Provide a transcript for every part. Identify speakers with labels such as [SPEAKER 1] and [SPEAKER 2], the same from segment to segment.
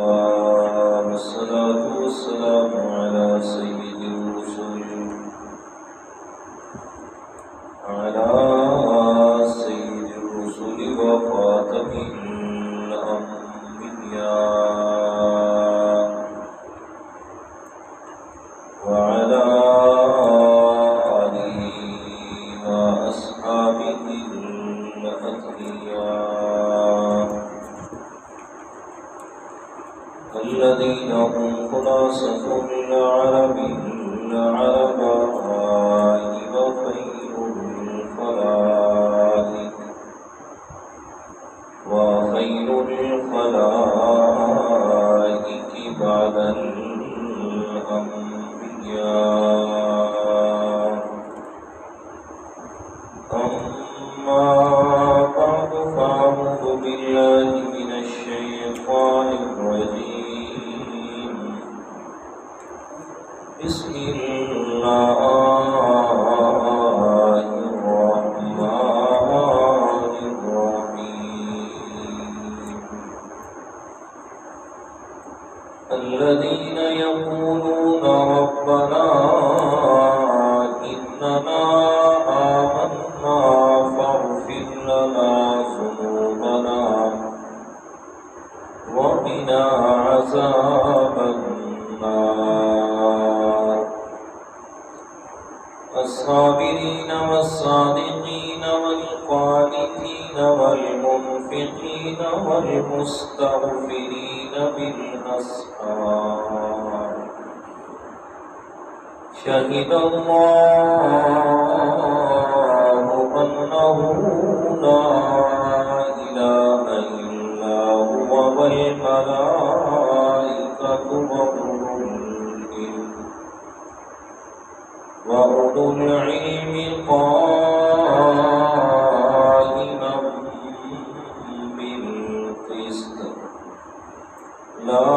[SPEAKER 1] والصلاة والسلام على سيد الرسل وخاتم الأنبياء وعلى آله وأصحابه الأتقياء الذين هم خلاصة العرب العرباء وخير الخلائق بعد الأنبياء. أما بعد فأعوذ بالله من الشيطان الرجيم. بسم الله الرحمن الرحيم. الذين يقولون ربنا إننا آمنا فاغفر لنا ذنوبنا وقنا عذاب النار. الصابرين والصادقين والقانتين والمنفقين والمستغفرين بالأسحار. شهد الله أنه لا إله إلا هو والملائكة وأولو العلم قائما بالقسط. لا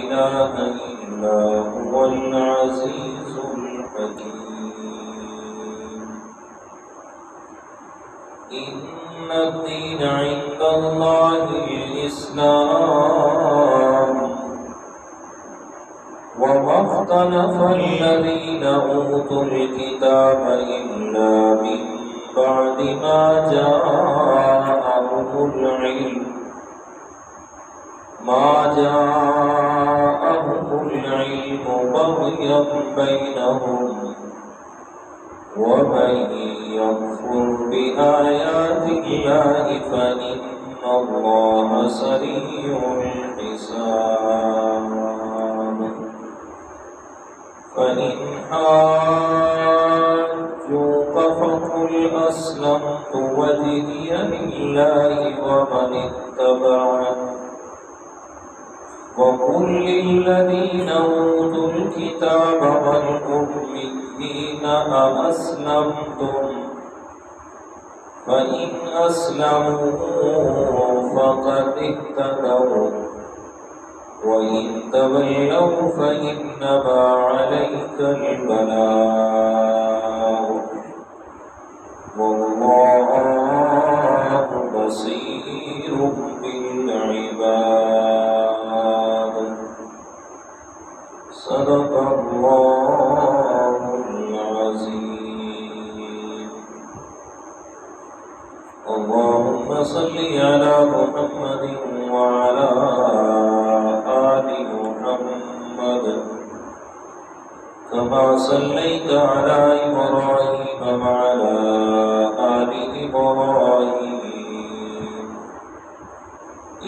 [SPEAKER 1] إله إلا هو العزيز الحكيم. إن الدين عند الله الإسلام. وما اختلف الذين أوتوا الكتاب إلا من بعد ما جاءهم العلم بغيا بينهم. ومن يكفر بآيات الله فإن الله سريع الحساب. فإن حاجوك فقل أسلمت وجهي لله ومن اتبعني. وقل للذين أوتوا الكتاب والأميين أأسلمتم. فإن أسلموا فقد اهتدوا وإن تولوا فإنما عليك البلاغ والله بصير بالعباد. صدق الله العظيم. اللهم صل على محمد وعلى آل محمد كما صليت على إبراهيم وعلى آل إبراهيم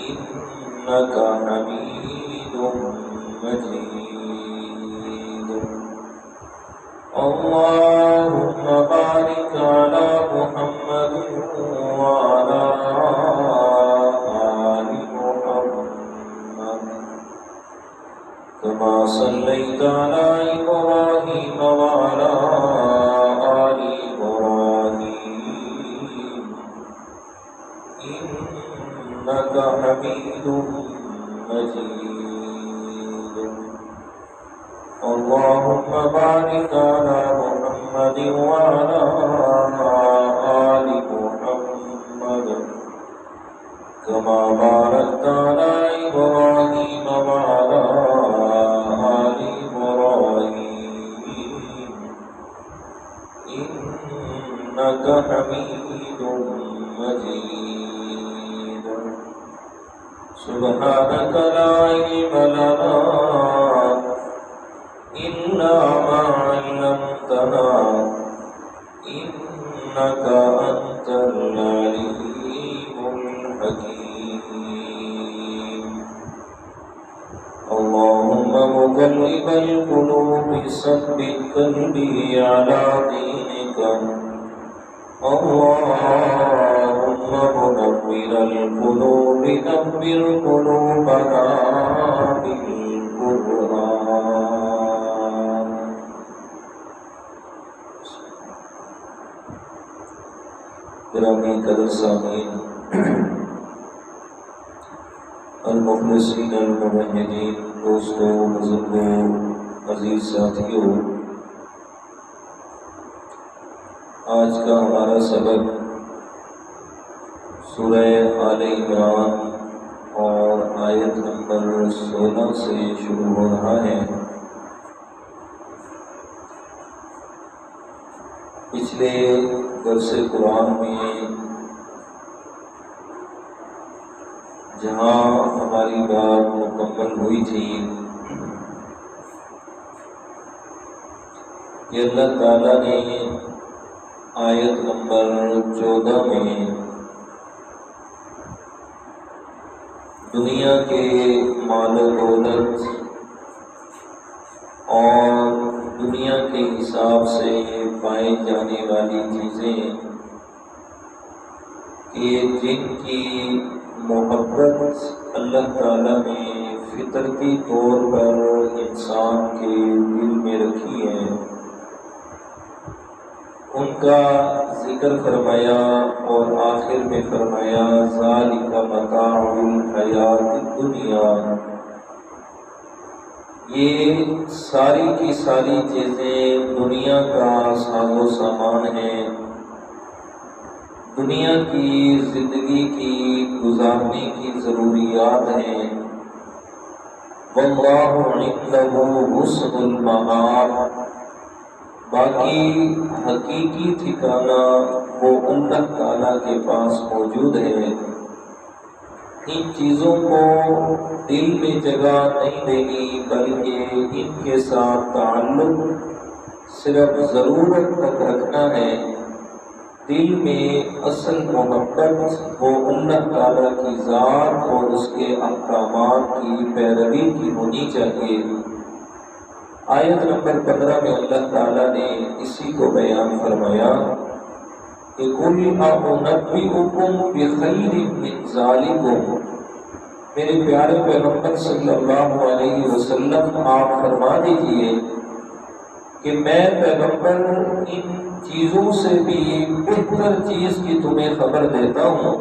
[SPEAKER 1] إنك حميد مجيد. اللهم بارك على محمد وعلى آل محمد كما صليت على إبراهيم وعلى آل إبراهيم إنك حميد مجيد. اللهم بارك على محمد وعلى آل محمد كما باركت على إبراهيم وعلى آل إبراهيم إنك حميد مجيد. سبحانك لا علم لنا إلا ما علمتنا إنك أنت العليم الحكيم. اللهم مقلب القلوب ثبت قلبي على دينك. اللهم منور القلوب نور قلوبنا بالقرآن. گرامی قدر سامعین، المخلصین الموحدین، دوستوں، بزرگوں، عزیز ساتھیوں، آج کا ہمارا سبق سورہ آل عمران اور آیت نمبر 16 سے شروع ہو رہا ہے۔ پچھلے درس قرآن میں جہاں ہماری بات مکمل ہوئی تھی کہ اللہ تعالیٰ نے آیت نمبر 14 میں دنیا کے مال و دولت اور دنیا کے حساب سے پائی جانے والی چیزیں کہ جن کی محبت اللہ تعالیٰ نے فطرتی طور پر انسان کے دل میں رکھی ہے، ان کا ذکر فرمایا اور آخر میں فرمایا ذالک متاع الحیات الدنیا، یہ ساری کی ساری چیزیں دنیا کا ساز و سامان ہیں، دنیا کی زندگی کی گزارنے کی ضروریات ہیں۔ واللہ عنده حسن المآب، باقی حقیقی ٹھکانہ وہ اللہ تعالیٰ کے پاس موجود ہے۔ ان چیزوں کو دل میں جگہ نہیں دینی، بلکہ ان کے ساتھ تعلق صرف ضرورت تک رکھنا ہے۔ دل میں اصل محبت وہ اللہ تعالیٰ کی ذات اور اس کے احکامات کی پیروی کی ہونی چاہیے۔ آیت نمبر 15 میں اللہ تعالیٰ نے اسی کو بیان فرمایا کہ قُلْ أَنُبِّئُكُمْ بِخَيْرٍ مِّن ذَلِكُمْ، میرے پیارے پیغمبر صلی اللہ علیہ وسلم آپ فرما دیجئے کہ میں پیغمبر ان چیزوں سے بھی بہتر چیز کی تمہیں خبر دیتا ہوں،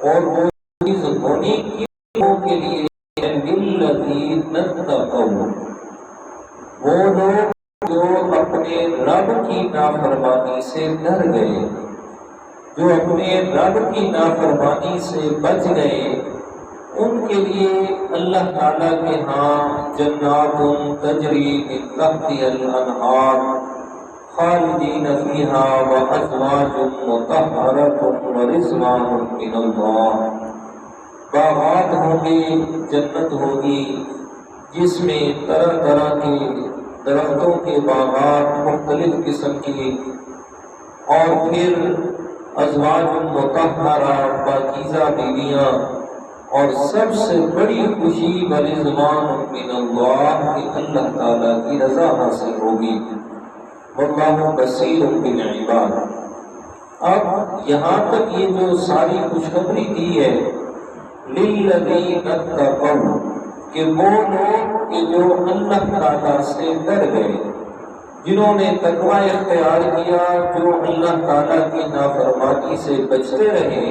[SPEAKER 1] اور وہ چیز ہونے کی لوگوں کے لیے لِلَّذِينَ اتَّقَوْا، وہ لوگ جو اپنے رب کی نافرمانی سے ڈر گئے، جو اپنے رب کی نافرمانی سے بچ گئے، ان کے لیے اللہ تعالیٰ کے ہاں جنات تجری من تحتها الانہار خالدین فیہا وازواج مطہرۃ ورضوان من اللہ، باغات ہوں گے، جنت ہوگی جس میں طرح طرح کے درختوں کے باغات مختلف قسم کی، اور پھر ازواج مطہرہ پاکیزہ بیویاں، اور سب سے بڑی خوشی ورضوان من اللہ کہ اللہ تعالیٰ کی رضا حاصل ہوگی۔ واللہ بصیر بالعباد۔ اب یہاں تک یہ جو ساری خوشخبری دی ہے للذین اتقوا، کہ وہ لوگ کہ جو اللہ تعالیٰ سے ڈر گئے، جنہوں نے تقوی اختیار کیا، جو اللہ تعالیٰ کی نافرمانی سے بچتے رہے،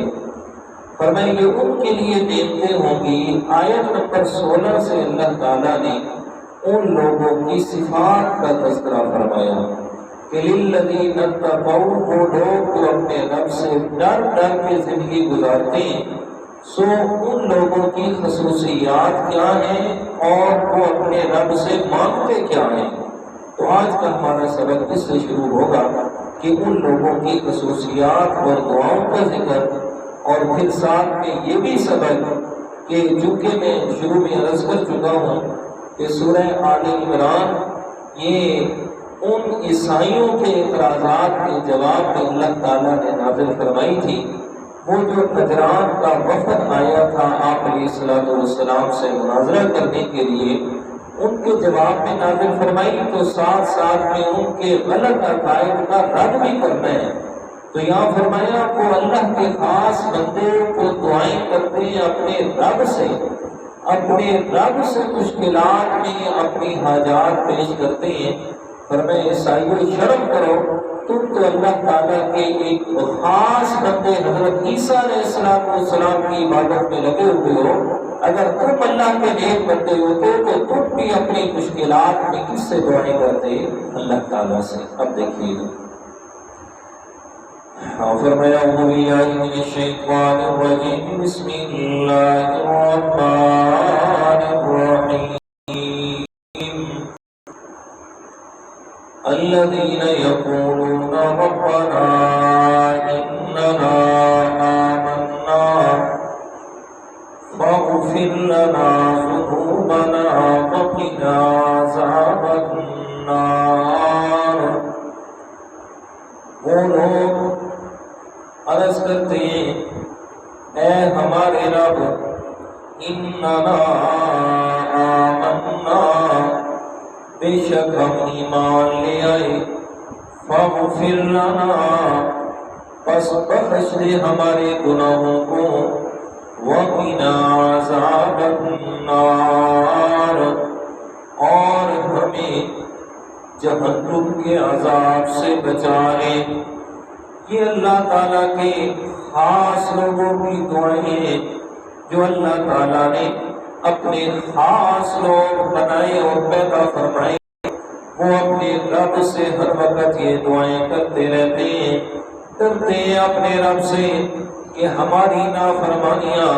[SPEAKER 1] فرمائے یہ ان کے لیے نعمتیں ہوں گی۔ آیت نمبر 16 سے اللہ تعالیٰ نے ان لوگوں کی صفات کا تذکرہ فرمایا کہ للذین اتقوا، وہ لوگ جو اپنے رب سے ڈر ڈر کے زندگی گزارتے ہیں، سو ان لوگوں کی خصوصیات کیا ہیں اور وہ اپنے رب سے مانگتے کیا ہیں؟ تو آج کا ہمارا سبق اس سے شروع ہوگا کہ ان لوگوں کی خصوصیات اور دعاؤں کا ذکر، اور پھر ساتھ میں یہ بھی سبق کہ چونکہ میں شروع میں عرض کر چکا ہوں کہ سورہ آل عمران یہ ان عیسائیوں کے اعتراضات کے جواب میں اللہ تعالیٰ نے نازل فرمائی تھی۔ وہ جو نجران کا وفد آیا تھا آپ علیہ السلام سے مناظرہ کرنے کے لیے، ان کے جواب میں نازل فرمائی، تو ساتھ ساتھ میں ان کے غلط عقائد کا رد بھی کرنا ہے۔ تو یہاں فرمایا وہ اللہ کے خاص بندے کو دعائیں کرتے ہیں اپنے رب سے مشکلات میں اپنی حاجات پیش کرتے ہیں۔ فرمایا عیسائیوں شرم کرو، تم تو اللہ تعالیٰ کے ایک خاص بندے حضرت عیسیٰ علیہ السلام کی عبادت میں لگے ہوئے ہو، اگر تم اللہ کے نیک بندے ہوتے تو تم بھی اپنی مشکلات میں کس سے دعائیں کرتے؟ اللہ تعالیٰ سے۔ اب دیکھیے فرمایا اعوذ باللہ من الشیطان الرجیم بسم اللہ الرحمن الرحیم الذین یقولون ربنا اننا آمنا فاغفر لنا ذنوبنا وقنا عذاب النار۔ وہ لوگ عرض کرتے ہیں اے ہمارے رب، اننا آمنا، بے شک ہم ایمان لے آئے، فاغفر لنا، پس بخش دے ہمارے گناہوں کو، وقنا عذاب النار، اور ہمیں جہنم کے عذاب سے بچا لے۔ یہ اللہ تعالیٰ کے خاص لوگوں کی دعائیں ہیں جو اللہ تعالیٰ نے اپنے خاص لوگ بنائے اور پیدا فرمائے۔ وہ اپنے رب سے ہر وقت یہ دعائیں کرتے رہتے ہیں، ڈرتے ہیں اپنے رب سے کہ ہماری نافرمانیاں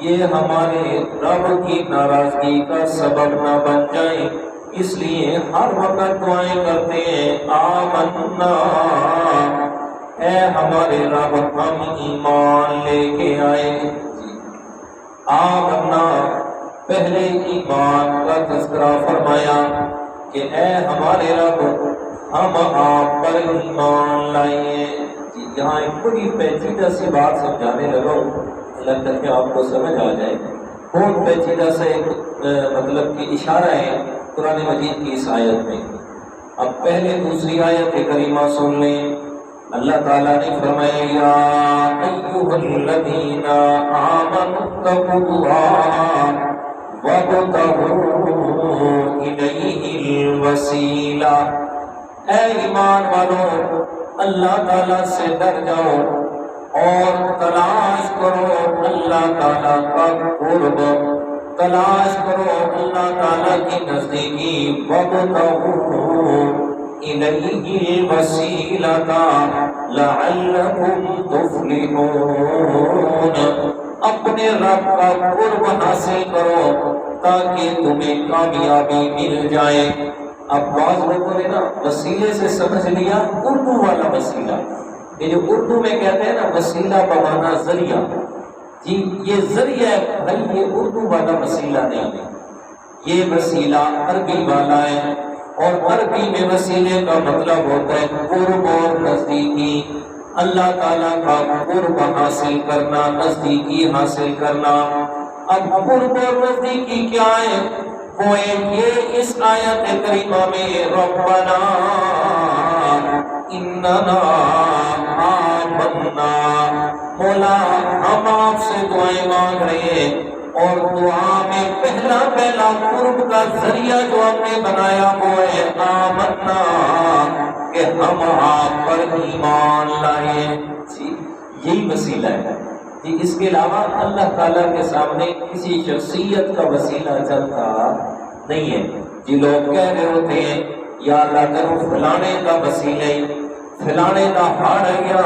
[SPEAKER 1] یہ ہمارے رب کی ناراضگی کا سبب نہ بن جائیں، اس لیے ہر وقت دعائیں کرتے ہیں آمنا، اے ہمارے رب ہم ایمان لے کے آئے۔ آمنا، پہلے ایمان کا تذکرہ فرمایا کہ اے ہمارے رب ہم آپ پر ایمان لائے۔ یہاں ایک بڑی پیچیدہ سی بات سمجھانے لگا ہوں، لگتا ہے کہ آپ کو سمجھ آ جائے۔ بہت پیچیدہ سے ایک مطلب کہ اشارہ ہے قرآن مجید کی اس آیت میں۔ اب پہلے دوسری آیت کریمہ سن لیں۔ اللہ تعالیٰ نے فرمایا یا ایھا الذین آمنوا اتقوا اللہ وابتغوا الیہ الوسیلہ، اے ایمان والو اللہ تعالیٰ سے ڈر جاؤ اور تلاش کرو اللہ تعالیٰ کا قرب، تلاش کرو اللہ تعالیٰ کی نزدیکی، وابتغوا الیہ الوسیلۃ لعلکم تفلحون، اپنے رب کا قرب حاصل کرو تاکہ تمہیں کامیابی مل جائے۔ اب بعض لوگوں نے نا وسیلے سے سمجھ لیا اردو والا وسیلہ، یہ جو اردو میں کہتے ہیں نا وسیلہ بمانا ذریعہ، جی یہ ذریعہ ہے بھائی، یہ اردو والا وسیلہ نہیں ہے، یہ وسیلہ عربی والا ہے، اور عربی میں وسیلے کا مطلب ہوتا ہے قرب اور نزدیکی، اللہ تعالیٰ کا قرب حاصل کرنا، نزدیکی حاصل کرنا۔ اب قرب اور نزدیکی کیا ہے؟ وہ یہ اس آیت کریمہ میں ربنا اننا آمنا، مولا ہم آپ سے دعائیں مانگ رہے ہیں، اور دعا میں پہلا قرب کا ذریعہ جو ہم نے بنایا وہ ہے آمنا، کہ ہم آپ پر ایمان لائے۔ جی یہی وسیلہ ہے جی، اس کے علاوہ اللہ تعالیٰ کے سامنے کسی شخصیت کا وسیلہ چلتا نہیں ہے۔ جی لوگ کہہ رہے ہوتے ہیں یا اللہ کرو فلانے کا وسیلہ، فلانے دا ہاڑ گیا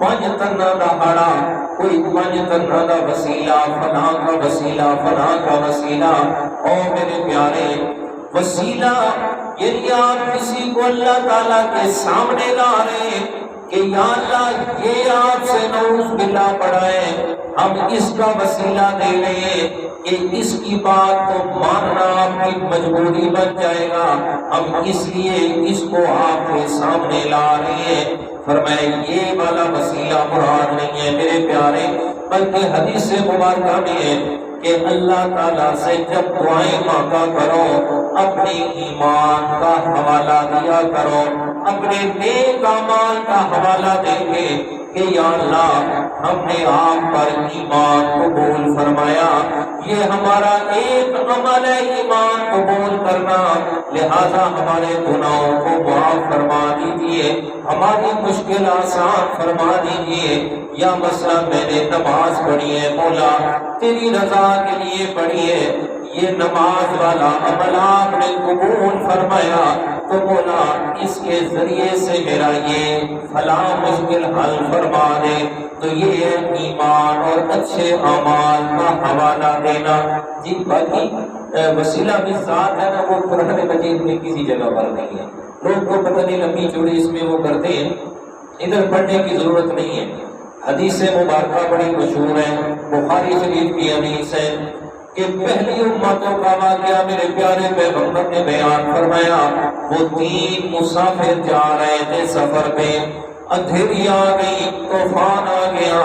[SPEAKER 1] 5 تنہ دا ہاڑا، کوئی 5 تنہ دا وسیلہ، فلاں کا وسیلہ، فلاں کا وسیلہ۔ او میرے پیارے، وسیلہ یعنی آپ کسی کو اللہ تعالیٰ کے سامنے لا رہے ہیں کہ یا اللہ یہ آپ سے نعوذ باللہ پڑھائے، ہم اس کا وسیلہ دے لیں کہ اس کی بات کو ماننا آپ کی مجبوری بن جائے گا، ہم اس لیے اس کو آپ کے سامنے لا رہے ہیں۔ فرمایا یہ والا وسیلہ مراد نہیں ہے میرے پیارے، بلکہ حدیث مبارکہ میں ہے کہ اللہ تعالیٰ سے جب دعائیں مانگا کرو اپنے ایمان کا حوالہ دیا کرو، اپنے نیک اعمال کا حوالہ دیں گے کہ یا اللہ ہم نے آپ پر ایمان قبول فرمایا، یہ ہمارا ایک عمل ہے ایمان قبول کرنا، لہذا ہمارے گناہوں کو معاف فرما دیجیے، ہماری مشکل آسان فرما دیجیے۔ یا مثلا میں نے نماز پڑھی ہے مولا تیری رضا کے لیے پڑھی ہے، یہ نماز والا عمل آپ نے قبول فرمایا تو مولا اس کے ذریعے سے میرا یہ فلاں مشکل حل فرما دے، تو یہ ہے ایمان اور اچھے اعمال کا حوالہ دینا۔ جی باقی وسیلہ بھی ذات ہے نا، وہ قرآن مجید میں کسی جگہ پر نہیں ہے، لوگ کو پتہ نہیں لمبی چوڑی اس میں وہ کرتے ہیں، ادھر پڑھنے کی ضرورت نہیں ہے۔ حدیث مبارکہ بڑی مشہور ہے، بخاری شریف کی حدیث ہے کہ پہلی امتوں کا واقعہ میرے پیارے پیغمبر نے بیان فرمایا۔ وہ 3 مسافر جا رہے تھے سفر پہ، اندھیری آ گئی، طوفان آ گیا،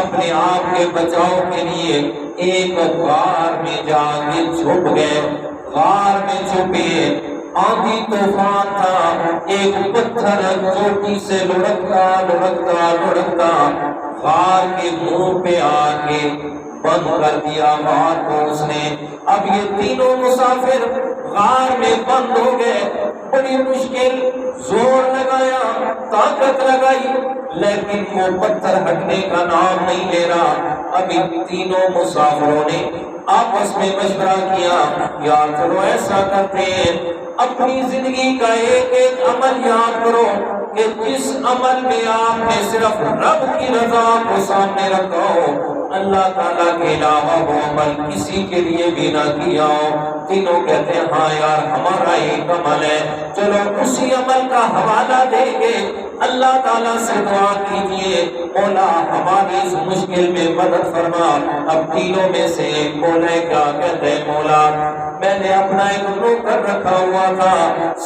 [SPEAKER 1] اپنے آپ کے بچاؤ کے لیے ایک غار میں جا کے چھپ گئے، غار میں چھپے، آندھی طوفان تھا، ایک پتھر چوٹی سے لڑکتا لڑکتا لڑکتا غار کے منہ پہ آ کے بند کر دیا غار کو اس نے۔ اب یہ تینوں مسافر غار میں بند ہو گئے، بڑی مشکل، زور لگایا، طاقت لگائی، لیکن وہ پتھر ہٹنے کا نام نہیں لے رہا۔ اب ان تینوں مسافروں نے آپس میں مشورہ کیا، یا چلو ایسا کرتے ہیں اپنی زندگی کا ایک ایک عمل یاد کرو کہ جس عمل میں آپ نے صرف رب کی رضا کو سامنے رکھا ہو، اللہ تعالیٰ کے علاوہ وہ عمل کسی کے لیے بھی نہ کیا ہو۔ تینوں کہتے ہیں ہاں یار ہمارا ایک عمل ہے، چلو اسی عمل کا حوالہ دیں گے، اللہ تعالیٰ سے دعا کیجئے مولا ہماری اس مشکل میں مدد فرما۔ اب تینوں میں سے ایک بولے، کیا کہتے ہیں مولا میں نے اپنا ایک نوکر رکھا ہوا تھا،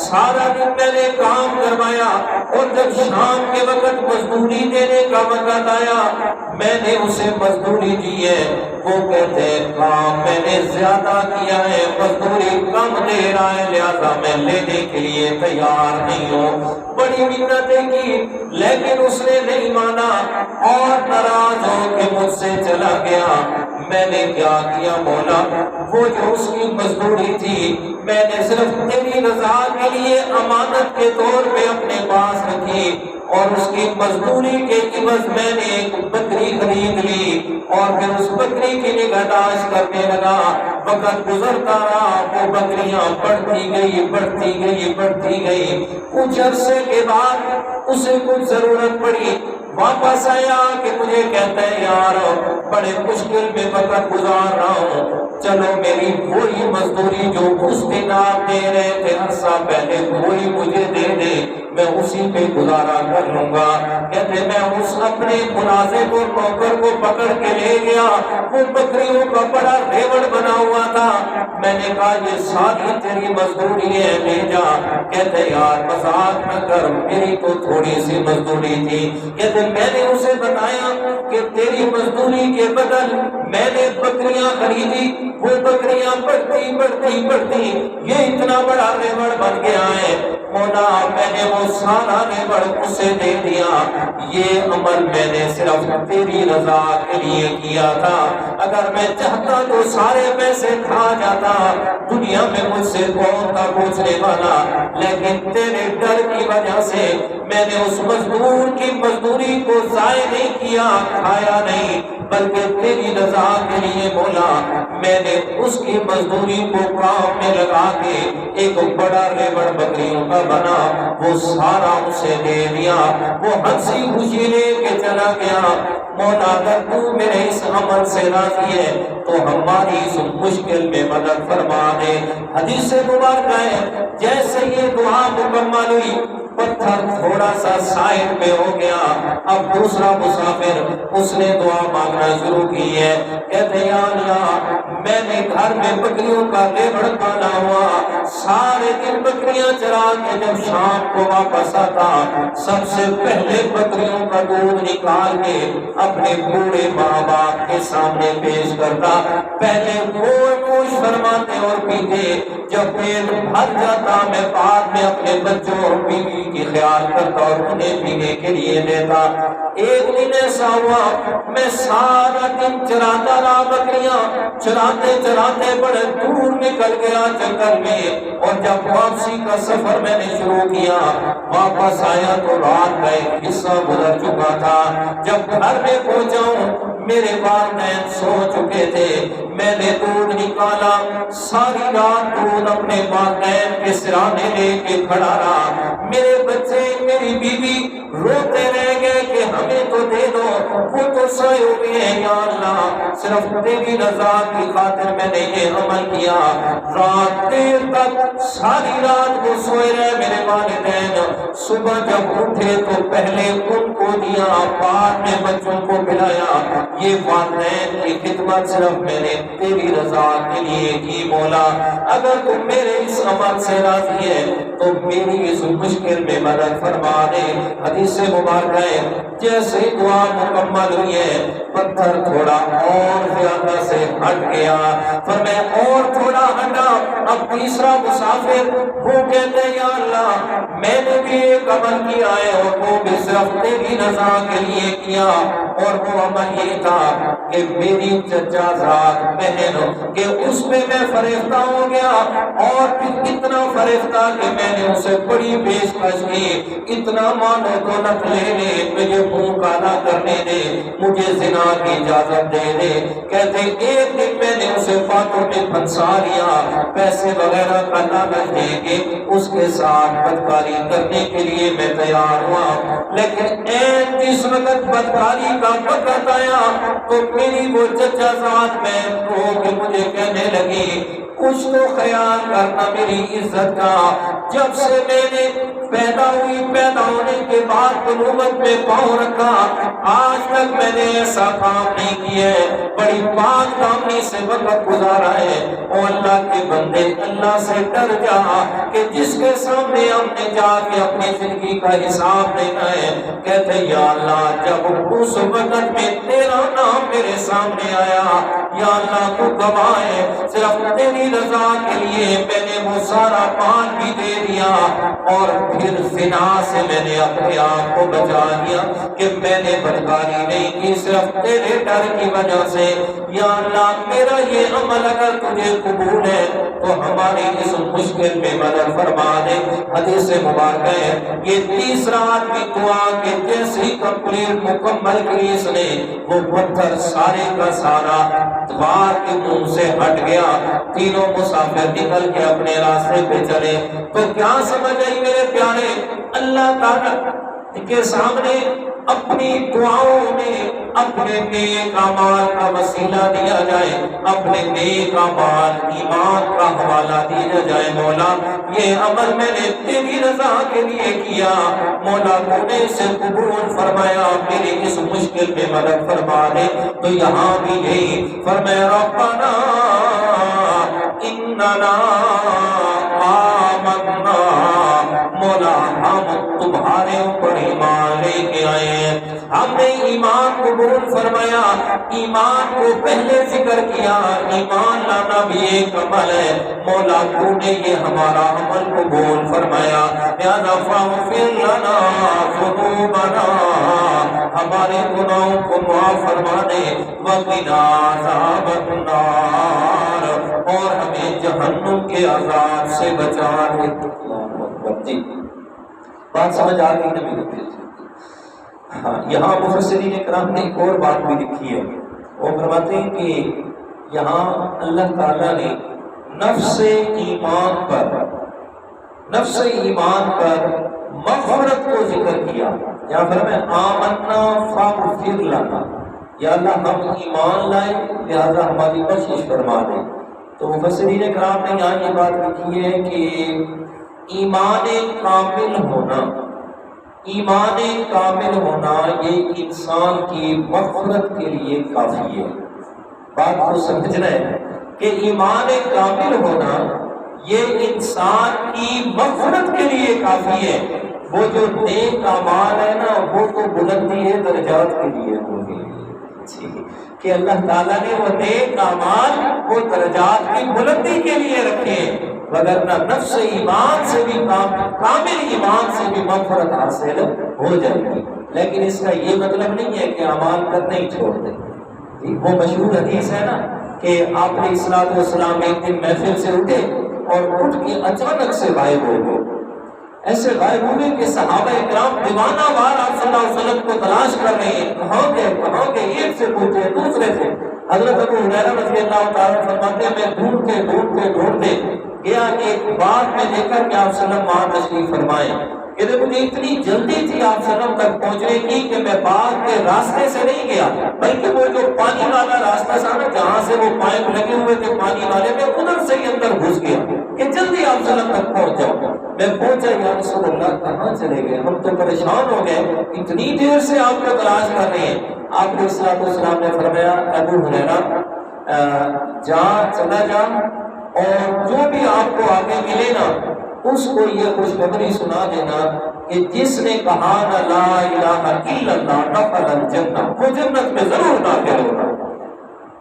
[SPEAKER 1] سارا دن میں نے کام کروایا، اور جب شام کے وقت مزدوری دینے کا وقت آیا میں نے اسے مزدوری دی ہے، وہ کہتے ہیں کام میں نے زیادہ کیا ہے، مزدوری کم دے رہا ہے، لہذا میں لینے کے لیے تیار نہیں ہوں۔ بڑی منتیں کی لیکن اس نے نہیں مانا اور ناراض ہو کے مجھ سے چلا گیا۔ میں نے کیا کیا مولا، وہ جو اس کی مزدوری تھی میں نے صرف تیری رضا کے لیے امانت کے طور پہ اپنے پاس رکھی، اور اس کی مزدوری کے عوض میں نے ایک بکری خرید لی، اور پھر اس بکری کی نگہداشت کرنے لگا۔ وقت گزرتا رہا، وہ بکریاں بڑھتی گئی بڑھتی گئی بڑھتی گئی، کچھ عرصے کے بعد اسے کچھ ضرورت پڑی، واپس آیا کہ مجھے کہتا ہے یار بڑے مشکل میں وقت گزار رہا ہوں، چلو میری وہی مزدوری جو اس دن آپ دے رہے تھے عرصہ پہلے وہی مجھے دے دے، میں اسی پہ گزارا کر لوں گا۔ کہتے میں اس اپنے ملازم کو نوکر کو پکڑ کے لے گیا، وہ بکریوں کا بڑا ریوڑ بنا ہوا تھا، میں نے کہا یہ ساری تیری مزدوری ہے لے جا۔ کہتے یار مذاق نہ کر، میری تو تھوڑی سی مزدوری تھی۔ کہتے میں نے اسے بتایا کہ تیری مزدوری کے بدل میں نے بکریاں خریدی، وہ بکریاں بڑھتی بڑھتی بڑھتی یہ اتنا بڑا ریوڑ بن گیا ہے مولا، میں نے وہ سارا ریوڑ اسے دے دیا، یہ عمل میں نے صرف تیری رضا کے لیے کیا تھا، اگر میں چاہتا تو سارے پیسے کھا جاتا تھا دنیا میں مجھ سے کون تھا پوچھنے والا، لیکن تیرے ڈر کی وجہ سے میں نے اس مزدور کی مزدوری کو ضائع نہیں کیا، کھایا نہیں، بلکہ تیری رضا کے لیے مولا میں نے اس کی مزدوری کو کام میں لگا کے ایک بڑا ریوڑ بکریوں کا بنا، وہ سارا اسے دے دیا، وہ ہنسی خوشی لے کے چلا گیا۔ مولا اگر تو میرے اس عمل سے راضی ہے تو ہماری اس مشکل میں مدد فرما دے۔ حدیث مبارکہ ہے جیسے یہ دعا مکمل ہوئی پتھر تھوڑا سا سائڈ میں ہو گیا، اب دوسرا مسافر اس نے دعا مانگنا شروع کی ہے، کہتے یا اللہ میں نے گھر میں بکریوں کا ریوڑ پالا ہوا، سارے دن بکریاں چرا کے جب شام کو واپس آتا سب سے پہلے بکریوں کا دودھ نکال کے اپنے بوڑھے ماں باپ کے سامنے پیش کرتا، پہلے وہ نوش فرماتے اور پیتے، جب پیٹ بھر جاتا میں بعد میں اپنے بچوں اور بیوی کی خیال کرتا اور انہیں پینے کے لیے دیتا۔ ایک دن ایسا ہوا میں سارا دن چراتا رہا بکریاں، چراتے چراتے بڑے دور نکل گیا جنگل میں، اور جب واپسی کا سفر میں نے شروع کیا واپس آیا تو رات کا ایک حصہ گزر چکا تھا۔ جب گھر میں پہنچا میرے والدین سو چکے تھے، میں نے دودھ نکالا، ساری رات دودھ اپنے والدین کے سرانے لے کے کھڑا رہا، میرے بچے میری بیوی روتے رہ گئے کہ ہمیں تو دے دو، وہ تو سوئے ہوئے ہیں یا اللہ صرف تیری رضا کی خاطر میں نے یہ عمل کیا۔ رات دیر تک ساری رات وہ سوئے رہے میرے والدین، صبح جب اٹھے تو پہلے ان کو دیا بعد میں بچوں کو پلایا۔ یہ والدین کی خدمت صرف میں نے تیری رضا کے لیے کی مولا، اگر تم میرے اس عمل سے راضی ہے تو میری اس مشکل میں مدد فرما دے۔ حدیث مبارکہ ہے جیسے دعا مکمل ہوئی ہے پتھر تھوڑا اور زیادہ سے ہٹ گیا، فرمایا اور تھوڑا ہٹا، اب تیسرا مسافر وہ کہتے یا اللہ میں نے بھی ایک عمل کیا ہے اور وہ بھی صرف تیری رضا کے لیے کیا، اور وہ عمل یہ تھا کہ میری چچا زاد بہن کہ اس میں میں فریفتہ ہو گیا، اور پھر اتنا فریفتہ کہ میں نے اسے بڑی پیشکش کی، اتنا مانو تو نہ لے لے، مجھے منہ کالا کرنے دے، مجھے زنا کی اجازت دے دے۔ کہتے ایک دن میں نے اسے باتوں میں پھنسا لیا، پیسے وغیرہ کا لالچ دے کے اس کے ساتھ بدکاری کرنے کے لیے میں تیار ہوا، لیکن جس وقت بدکاری کا وقت آیا تو میری وہ چچا زاد میں رو کے مجھے کہنے لگی کچھ تو خیال کرنا میری عزت کا، جب سے میں نے پیدا ہونے کے بعد بنوت میں پاؤں رکھا آج تک میں نے ایسا کام نہیں کیا ہے، بڑی پاک دامنی سے وقت گزارا ہے۔ او اللہ کے بندے اللہ سے ڈر جا کہ جس کے سامنے ہم نے جا کے اپنی زندگی کا حساب دینا ہے، کہتے یا اللہ جب اس وقت میں تیرا نام میرے سامنے آیا یا اللہ تو گواہ ہے صرف تیری رضا کے لیے میں نے وہ سارا مال بھی دے دیا، اور پھر زنا سے میں نے اپنے آپ کو بچا لیا کہ میں نے بدکاری نہیں کی صرف تیرے ڈر کی وجہ سے۔ یا اللہ میرا یہ عمل اگر تجھے قبول ہے تو ہماری اس مشکل میں مدد فرما دے۔ حدیث مبارکہ ہے یہ تیسرا آدمی دعا کے جیسے ہی کمپلیٹ مکمل کی اس نے وہ پتھر سارے کا سارا دوار کے منہ سے ہٹ گیا، تینوں مسافر نکل کے اپنے راستے پہ چلے۔ تو کیا سمجھ آئی میرے پیارے، اللہ تعالی کے سامنے اپنی دعاؤں میں اپنے نیک اعمال کا وسیلہ دیا جائے، اپنے نیک اعمال ایمان کا حوالہ دیا جائے۔ مولا یہ عمل میں نے تیری رضا کے لیے کیا، مولا تو نے اسے قبول فرمایا، میری اس مشکل میں مدد فرما دے۔ تو یہاں بھی یہی فرمایا ربنا اننا آمنا، مولا ہم تمہارے اوپر ایمان لے کے آئے ہیں، ہم نے ایمان قبول فرمایا، ایمان کو پہلے ذکر کیا، ایمان لانا بھی ایک عمل ہے، مولا تو نے یہ ہمارا عمل قبول فرمایا، لہذا فاغفر لنا ذنوبنا، ہمارے گناہوں کو معاف فرما دے، وقنا عذاب النار، اور ہمیں جہنم کے عذاب سے بچا لے۔ اللہ اکبر۔ جی بات سمجھ آ گئی نبی کے؟ ہاں، یہاں مفسرین کرام نے ایک اور بات بھی لکھی ہے، وہ فرماتے ہیں کہ یہاں اللہ تعالیٰ نے نفس ایمان پر مغفرت کو ذکر کیا۔ یہاں فرمایا آمنا فاغفر لنا، یا اللہ ہم ایمان لائے لہذا ہماری بخشش فرما دے۔ تو مفسرین کرام نے یہاں یہ بات لکھی ہے کہ ایمان کامل ہونا یہ انسان کی مغفرت کے لیے کافی ہے۔ بات کو سمجھنا ہے کہ ایمان کامل ہونا یہ انسان کی مغفرت کے لیے کافی ہے۔ وہ جو نیک اعمال ہے نا وہ تو بلندی ہے درجات کے لیے ہوگی، کہ اللہ تعالیٰ نے وہ نیک اعمال وہ درجات کی بلندی کے لیے رکھے ہیں، وگرنہ نفس ایمان سے بھی کامل ایمان سے بھی مغفرت حاصل ہو جائے گی۔ لیکن اس کا یہ مطلب نہیں ہے کہ اعمال کرنا ہی چھوڑ دیں۔ وہ مشہور حدیث ہے نا کہ آپ علیہ الصلوۃ والسلام ایک دن محفل سے اٹھے اور اٹھ کے اچانک سے غائب ہو گئے۔ ایسے غائب ہوئے کہ صحابہ اکرام دیوانہ وار آپ صلی اللہ علیہ وسلم کو تلاش کر رہے ہیں، کہاں گئے، ایک سے پوچھے دوسرے سے۔ حضرت ابو ہریرہ رضی اللہ تعالیٰ فرماتے ہیں میں ڈھونڈتے گیا کہ ایک باغ میں دیکھا کہ آپ صلی اللہ علیہ وسلم وہاں تشریف فرمائے کہ مجھے اتنی جلدی تھی آپ صلی اللہ علیہ وسلم تک پہنچنے کی کہ میں باغ کے راستے سے نہیں گیا، بلکہ وہ جو پانی والا راستہ تھا نا جہاں سے وہ پائپ لگے ہوئے تھے پانی والے میں ادھر سے ہی اندر گھس گیا کہ جلدی آپ صلی اللہ علیہ وسلم تک پہنچ جاؤ۔ میں پہنچا یا رسول اللہ کہاں چلے گئے، ہم تو پریشان ہو گئے، اتنی دیر سے آپ کو تلاش کر رہے ہیں۔ آپ علیہ الصلوۃ والسلام نے فرمایا ابو ہریرہ چلا جا اور جو بھی آپ کو آگے ملے نا اس کو یہ خوشخبری سنا دینا کہ جس نے کہا لا الہ الا اللہ دخل الجنہ وہ جنت میں ضرور داخل ہوگا۔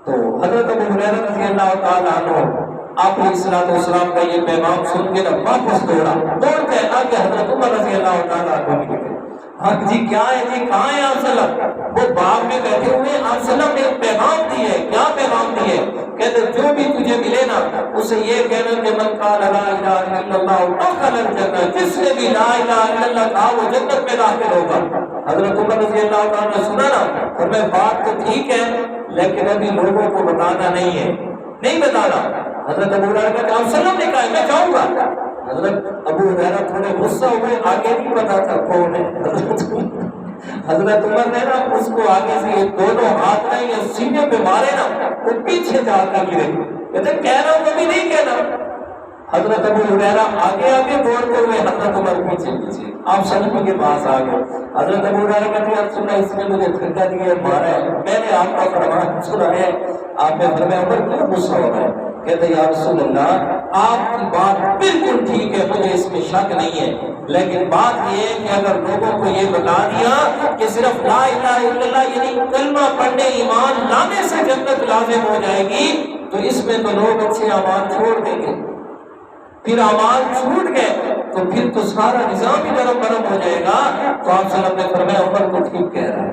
[SPEAKER 1] تو حضرت ابو ہریرہ رضی اللہ تعالیٰ عنہ آپ علیہ الصلوۃ والسلام کا یہ پیغام سن کے واپس دوڑ کے آگے حضرت عمر رضی اللہ تعالیٰ عنہ کے ہاں جی کیا ہے جی کہاں ہے آپ صلی اللہ، وہ باغ میں بیٹھے ہوئے آپ صلی اللہ نے پیغام دی ہے۔ کیا پیغام دی ہے؟ کہتے جو بھی تجھے ملے نا اسے یہ کہنا کہ من قال لا الہ الا اللہ دخل الجنہ، جس نے بھی لا الہ الا اللہ کہا وہ جنت میں داخل ہوگا۔ حضرت عمر رضی اللہ تعالیٰ نے سنا نا فرمایا بات تو ٹھیک ہے لیکن ابھی لوگوں کو بتانا نہیں بتانا۔ حضرت ابو ہریرہ کہتے آپ صلی اللہ نے کہا میں جاؤں گا۔ حضرت ابو ہریرہ تھوڑے غصہ ہوئے، آگے نہیں پتا تھا کون ہے۔ حضرت عمر نے نا اس کو آگے سے دونوں ہاتھ میں یا سینے پہ مارے نا وہ پیچھے جا کر گرے، کہتے کہنا کبھی نہیں کہنا۔ حضرت ابو ہریرہ آگے دوڑتے ہوئے حضرت عمر پیچھے آپ صلی اللہ کے پاس آ گئے۔ حضرت ابو ہریرہ کہتے ہیں سنا اس نے مجھے دھکا دیا مارا ہے، میں نے آپ کا فرمان سنا ہے۔ آپ نے فرمایا عمر کیوں غصہ ہو رہا ہے؟ کہتے یا رسول اللہ آپ کی بات بالکل ٹھیک ہے، مجھے اس میں شک نہیں ہے، لیکن بات یہ ہے کہ اگر لوگوں کو یہ بتا دیا کہ صرف لا الہ الا اللہ یعنی کلمہ پڑھنے ایمان لانے سے جنت لازم ہو جائے گی تو اس میں تو لوگ اچھے اعمال چھوڑ دیں گے، پھر اعمال چھوٹ گئے تو پھر تو سارا نظام ہی نرم برم ہو جائے گا۔ تو آپ صلی اللہ علیہ وسلم نے فرمایا عمر کو ٹھیک کہہ رہا ہے،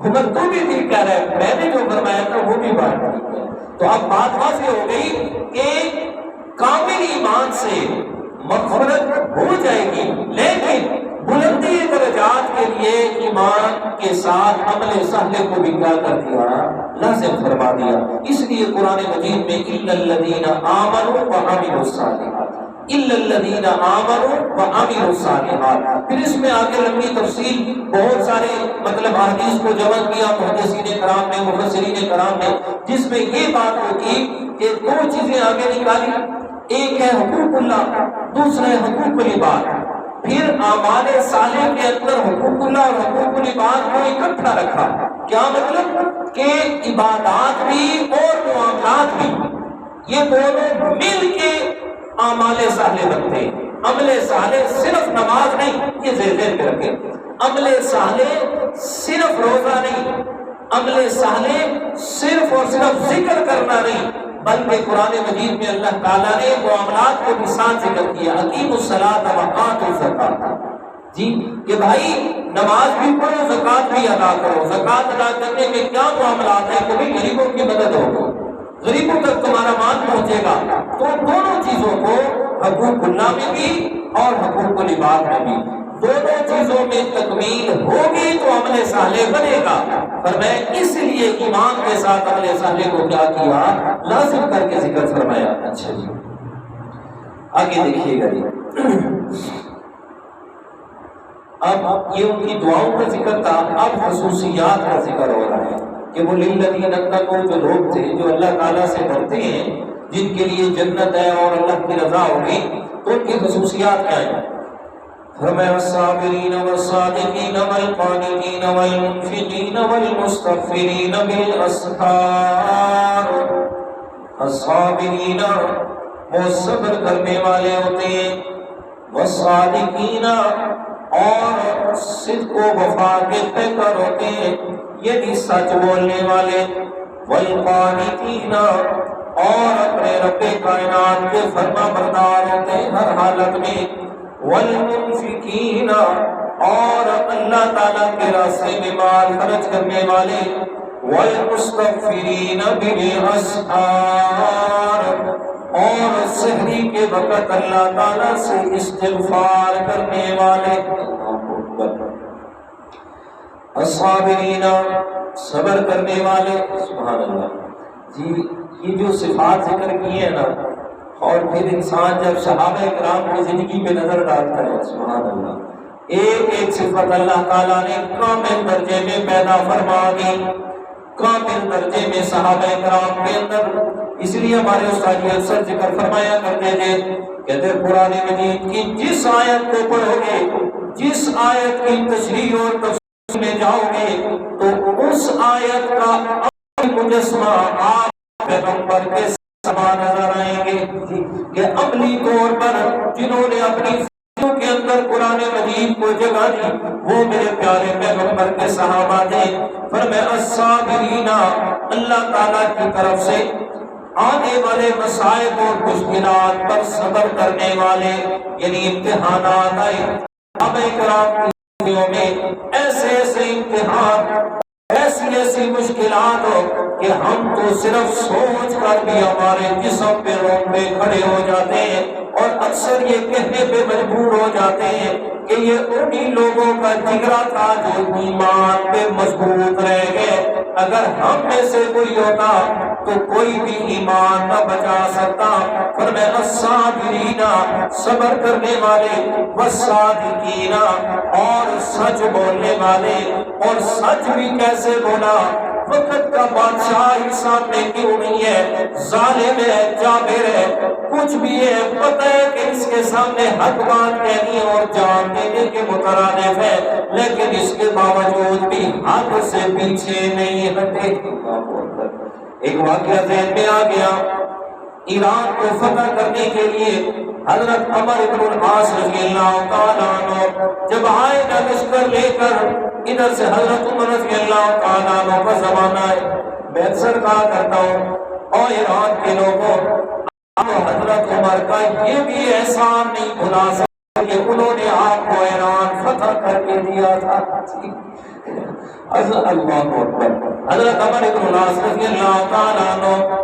[SPEAKER 1] عمر تو بھی ٹھیک کہہ رہا ہے، میں نے جو فرمایا تھا وہ بھی بات ٹھیک ہے۔ تو اب بات واضح ہو گئی کہ کامل ایمان سے مغفرت ہو جائے گی، لیکن بلندی درجات کے لیے ایمان کے ساتھ عمل صالح کو بھی کیا کر دیا لازم فرما دیا۔ اس لیے قرآن مجید میں الا الذین آمنوا وعملوا الصالحات، الا الذین آمنوا وعملوا الصالحات۔ پھر اس میں آگے لمبی تفصیل بہت سارے مطلب احادیث کو جمع کیا محدثین کرام نے مفسرین کرام نے، جس میں یہ بات ہوتی کہ دو چیزیں آگے نکالی، ایک ہے حقوق اللہ، دوسرا ہے حقوق العباد۔ پھر اعمال صالح کے اندر حقوق اللہ اور حقوق العباد کو اکٹھا رکھا۔ کیا مطلب کہ عبادات بھی اور معاملات بھی یہ دونوں مل کے اعمال صالح بنتے ہیں۔ عمل صالح صرف نماز نہیں، یہ ذہن میں رکھیں، عمل صالح صرف روزہ نہیں، عمل صالح صرف اور صرف ذکر کرنا نہیں، بلکہ قرآن مجید میں اللہ تعالیٰ نے معاملات کو نشان ذکر کیا، اقیموا الصلاۃ وآتوا الزکاۃ، جی کہ بھائی نماز بھی پڑھو زکوٰۃ بھی ادا کرو۔ زکوٰۃ ادا کرنے میں کیا معاملات ہیں؟ کبھی غریبوں کی مدد ہوگی، غریبوں تک تمہارا مال پہنچے گا، تو دونوں چیزیں چیزوں کو حقوق اللہ میں بھی اور حقوق العباد میں بھی، دونوں چیزوں میں تکمیل ہوگی تو عمل صالح بنے گا۔ فرمایا اس لیے ایمان کے ساتھ عمل صالح کو کیا کیا؟ لازم کر کے ذکر فرمایا۔ اچھا جی آگے دیکھیے گا جی، اب یہ ان کی دعاؤں کا ذکر تھا، اب خصوصیات کا ذکر ہو رہا ہے کہ وہ للذین اتقوا جو لوگ تھے جو اللہ تعالیٰ سے ڈرتے ہیں، جن کے لیے جنت ہے اور اللہ کی رضا ہوگی، تو ان کی خصوصیات کیا ہیں؟ فرمایا والصابرین والصادقین والقانتین والمنفقین والمستغفرین بالاسحار۔ الصابرین وہ صبر کرنے والے ہوتے ہیں، والصادقین اور صدق و وفا کے پیکر ہوتے ہیں، یعنی سچ بولنے والے، والقانتین اور اپنے رب کائنات کے فرما بردار ہوتے ہیں ہر حالت میں، والمنفقین اور اللہ تعالیٰ کے راستے میں مال خرچ کرنے والے، والمستغفرین بالاسحار اور سحری کے وقت اللہ تعالیٰ سے استغفار کرنے والے۔ الصابرین صبر کرنے والے، سبحان اللہ جی، یہ جو صفات ذکر کی ہیں نا، اور پھر انسان جب صحابہ کرام کی زندگی پہ نظر ڈالتا ہے، سبحان اللہ، ایک ایک صفت اللہ تعالیٰ نے کامل درجے میں پیدا فرما دی، کامل درجے میں صحابہ کرام کے اندر۔ اس لیے ہمارے استاد جی اکثر ذکر فرمایا کرتے تھے، کہتے قرآن مجید کی جس آیت کو پڑھو گے، جس آیت کی تشریح اور تفسیر میں جاؤ گے، تو اس آیت کا عملی مجسمہ آپ پیغمبر کے سما نظر آئیں گے کہ عملی طور پر جنہوں نے اپنی فکروں کے اندر قرآن مجید کو جگہ دی وہ میرے پیارے پیغمبر کے صحابہ تھے۔ فرمایا الصابرین اللہ تعالیٰ کی طرف سے آنے والے مصائب اور مشکلات پر صبر کرنے والے، یعنی امتحانات آئے صحابہ کرام کی زندگیوں میں، ایسے ایسے امتحان، ایسی ایسی مشکلات ہو کہ ہم تو صرف سوچ کر بھی ہمارے جسم پہ رونگٹے کھڑے ہو جاتے ہیں، اور اکثر یہ کہنے پہ مجبور ہو جاتے ہیں کہ یہ انہی لوگوں کا جگرا تھا جو ایمان پہ مضبوط رہ گئے۔ اگر ہم میں سے کوئی ہوتا تو کوئی بھی ایمان نہ بچا سکتا۔ فرمایا الصابرین صبر کرنے والے، والصادقین اور سچ بولنے والے، اور سچ بھی کیسے بولا؟ وقت کا بادشاہ ہی سامنے کیوں نہیں ہے، ظالم ہے، جابر ہے، کچھ بھی ہے، پتہ ہے کہ اس کے سامنے حق بات کہنی اور جان دینے کے مترادف ہے، لیکن اس کے باوجود بھی حق سے پیچھے نہیں ہٹے۔ ایک واقعہ ذہن میں آ گیا، ایران کو فتح کرنے کے لیے حضرت عمر بن العاص رضی اللہ تعالیٰ عنہ جب آئے نہ لشکر لے کر، ادھر سے حضرت عمر رضی اللہ تعالیٰ عنہ کا زمانہ ہے، میں اکثر کہا کرتا ہوں اور ایران کے لوگوں حضرت عمر کا یہ بھی احسان نہیں بھلا سکتے کہ انہوں نے آپ کو ایران فتح کر کے دیا تھا۔ اللہ اکبر۔ حضرت عمر بن العاص رضی اللہ تعالیٰ عنہ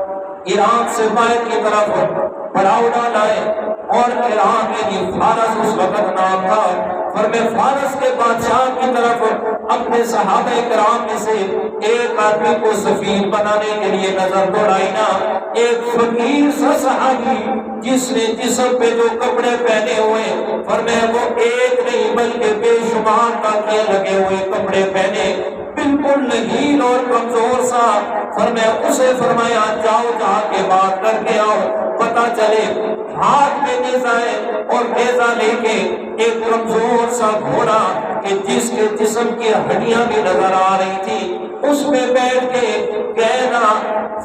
[SPEAKER 1] ایران سے باہر کی طرف پڑاؤ ڈالائے، اور ایران میں یہ فارس اس وقت نام تھا۔ فرمایا فارس کے بادشاہ کی طرف اپنے صحابہ کرام میں سے ایک آدمی کو سفیر بنانے کے لیے نظر دوڑائی نا، ایک فقیر سا صحابی جس نے جسم پہ جو کپڑے پہنے ہوئے، فرمایا وہ ایک نہیں بلکہ بے شمار تاکیاں لگے ہوئے کپڑے پہنے، بالکل لگین اور کمزور سا۔ فرمایا اسے فرمایا جاؤ جا کے بات کر کے آؤ، پتہ چلے ہاتھ میں نیزہ ہے، اور نیزہ لے کے ایک کمزور سا گھوڑا کہ جس کے جسم کی ہڈیاں بھی نظر آ رہی تھی، اس پہ بیٹھ کے کہنا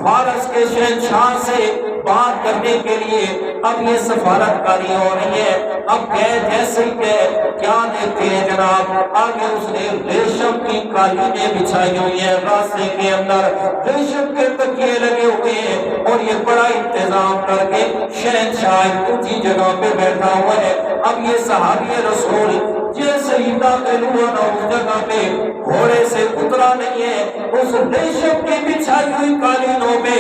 [SPEAKER 1] فارس کے شہنشاہ سے بات کرنے کے لیے اب یہ سفارت کاری ہو رہی ہے۔ اب کہہ جیسے ہی کہہ کیا دیکھتے ہیں جناب، آگے اس نے ریشم کی قالینیں بچھائی ہوئی ہیں، راستے کے اندر ریشم کے تکیے لگے ہوئے ہیں، اور یہ بڑا انتظام کر کے شہنشاہ اونچی جگہ پہ بیٹھا ہوا ہے۔ اب یہ صحابی رسول جیسے ہی داخل ہوا نا اس جگہ پہ گھوڑے سے اترا نہیں ہے، اس ریشم کی بچھائی ہوئی قالینوں پہ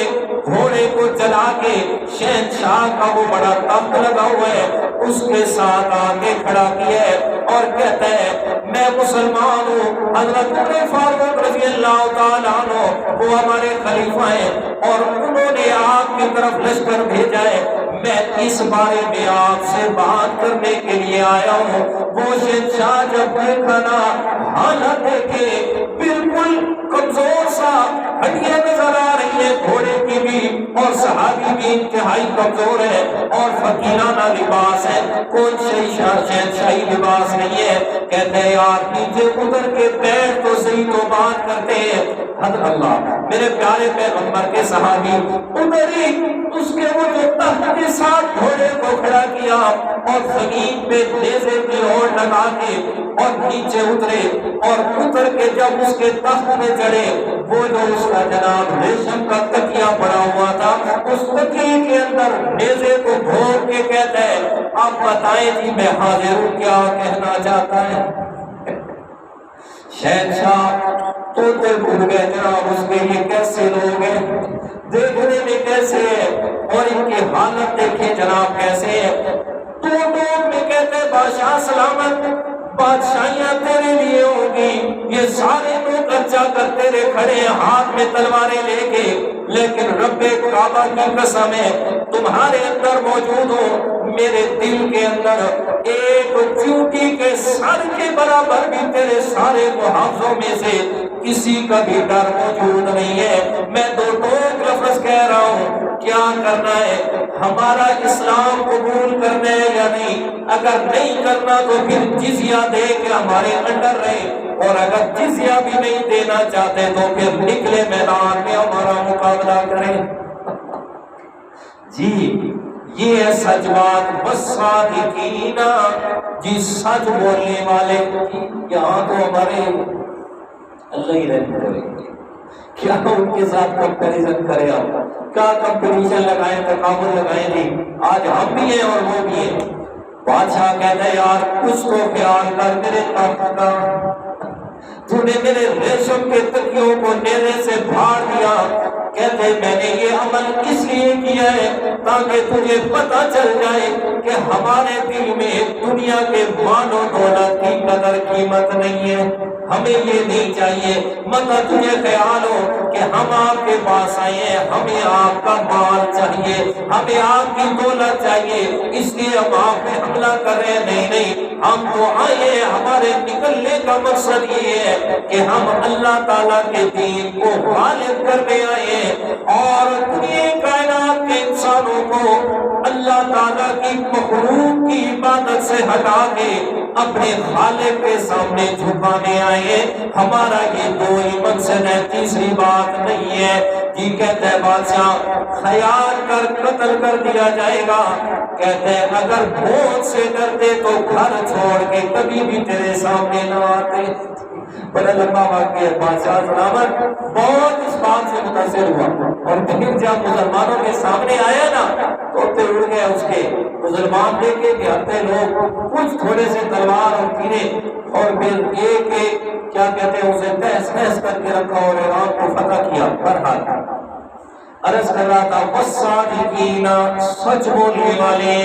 [SPEAKER 1] گھوڑے کو چلا کے شہنشاہ کا وہ بڑا تخت لگا ہوا ہے اس کے ساتھ آگے کھڑا کیا ہے اور کہتا ہے میں مسلمان ہوں، حضرت عمر فاروق رضی اللہ تعالیٰ عنہ وہ ہمارے خلیفہ ہیں اور انہوں نے آپ کی طرف لشکر بھیجا ہے، میں اس بارے میں آپ سے بات کرنے کے لیے آیا ہوں۔ وہ شہنشاہ جب دیکھا نا حالت دیکھے بالکل کمزور سا، ہڈیاں نظر آ رہی ہیں گھوڑے کی بھی اور صحابی بھی انتہائی کمزور ہے اور فقیرانہ لباس ہے، کوئی شہنشاہی لباس نہیں ہے۔ کہتے ہیں یار نیچے اتر کے بیٹھ تو صحیح تو بات کرتے ہیں۔ حضرت اللہ میرے پیارے پیغمبر کے صحابی اتری، اس کے وہ جو تخت کے ساتھ گھوڑے کو کھڑا کیا اور زمین پہ نیزے کی روڑ لگا کے اور نیچے اترے اور اتر کے جب اس کے تخت میں چڑھے وہ جو اس کا جناب ریشم کا تکیہ پڑا ہوا تھا اس تکیے کے اندر نیزے کو گھوم کے کہتا ہے آپ بتائیں جی میں حاضر ہوں، کیا کہنا چاہتا ہے؟ شہنشاہ توتے بھول گئے جناب اس کے یہ کیسے لوگ ہیں، دیکھنے میں کیسے ہے اور ان کی حالت دیکھیں جناب کیسے ہے۔ تو میں کہتے ہیں بادشاہ سلامت، بادشاہیاں تیرے لیے ہوگی، یہ سارے لوگ ارچا کر تیرے کھڑے ہیں ہاتھ میں تلواریں لے کے، لیکن رب کعبہ کی قسم ہے تمہارے اندر موجود ہو، میرے دل کے اندر ایک چونٹی کے سر کے برابر بھی تیرے سارے محافظوں میں سے کسی کا بھی ڈر موجود نہیں ہے۔ میں دو ٹوک لفظ کہہ رہا ہوں، کیا کرنا ہے؟ ہمارا اسلام قبول کرنا ہے یا نہیں؟ اگر نہیں کرنا تو پھر جزیہ دے کے ہمارے انڈر رہے، اور اگر جزیہ بھی نہیں دینا چاہتے تو پھر نکلے میدان میں ہمارا مقابلہ کریں۔ جی یہ ہے سچ بات، والصادقین، جی سچ بولنے والے۔ یہاں تو ہمارے اللہ ہی رحم کریں گے، کیا ان کے ساتھ کمپیریزن کرے آپ، کیا کمپٹیشن لگائیں، تقابل لگائیں؟ نہیں، آج ہم بھی ہیں اور وہ بھی ہیں۔ بادشاہ کہتا ہے یار کچھ تو خیال کر میرے تخت کا، تو نے میرے ریشم کے تکیوں کو نیزے سے پھاڑ دیا۔ کہتے میں نے یہ عمل اس لیے کیا ہے تاکہ تجھے پتہ چل جائے کہ ہمارے دل میں دنیا کے مال و دولت کی قدر قیمت نہیں ہے، ہمیں یہ نہیں چاہیے۔ مگر تجھے خیال ہو کہ ہم آپ کے پاس آئے ہیں، ہمیں آپ کا مال چاہیے، ہمیں آپ کی دولت چاہیے، اس لیے ہم آپ پہ حملہ کر رہے ہیں۔ نہیں نہیں، ہم تو آئے ہیں، ہمارے نکلنے کا مقصد یہ ہے کہ ہم اللہ تعالیٰ کے دین کو غالب کرنے آئے ہیں اور دنیا کائنات کے انسانوں کو اللہ تعالیٰ کی مخلوق کی عبادت سے ہٹا کے اپنے خالق کے سامنے جھکانے آئے۔ ہمارا یہ دو ہی مقصد ہے، تیسری بات نہیں ہے۔ جی کہتے ہیں بادشاہ خیال کر قتل کر دیا جائے گا، کہتے ہیں اگر موت سے ڈرتے تو گھر چھوڑ کے کبھی بھی تیرے سامنے نہ آتے۔ بڑا لمبا واقعہ ہے۔ بادشاہ سلامت بہت اس بات سے متاثر ہوا اور پھر جب مسلمانوں کے سامنے آیا نا تو پھر اڑ گئے اس کے مسلمان دیکھے کہ ہتے لوگ کچھ تھوڑے سے تلوار اور تیرے اور پھر ایک ایک کیا کہتے ہیں اسے تہس نہس کر کے رکھا اور ایران کو فتح کیا۔ برحال عرض کر رہا تھا والصادقین، سچ بولنے والے،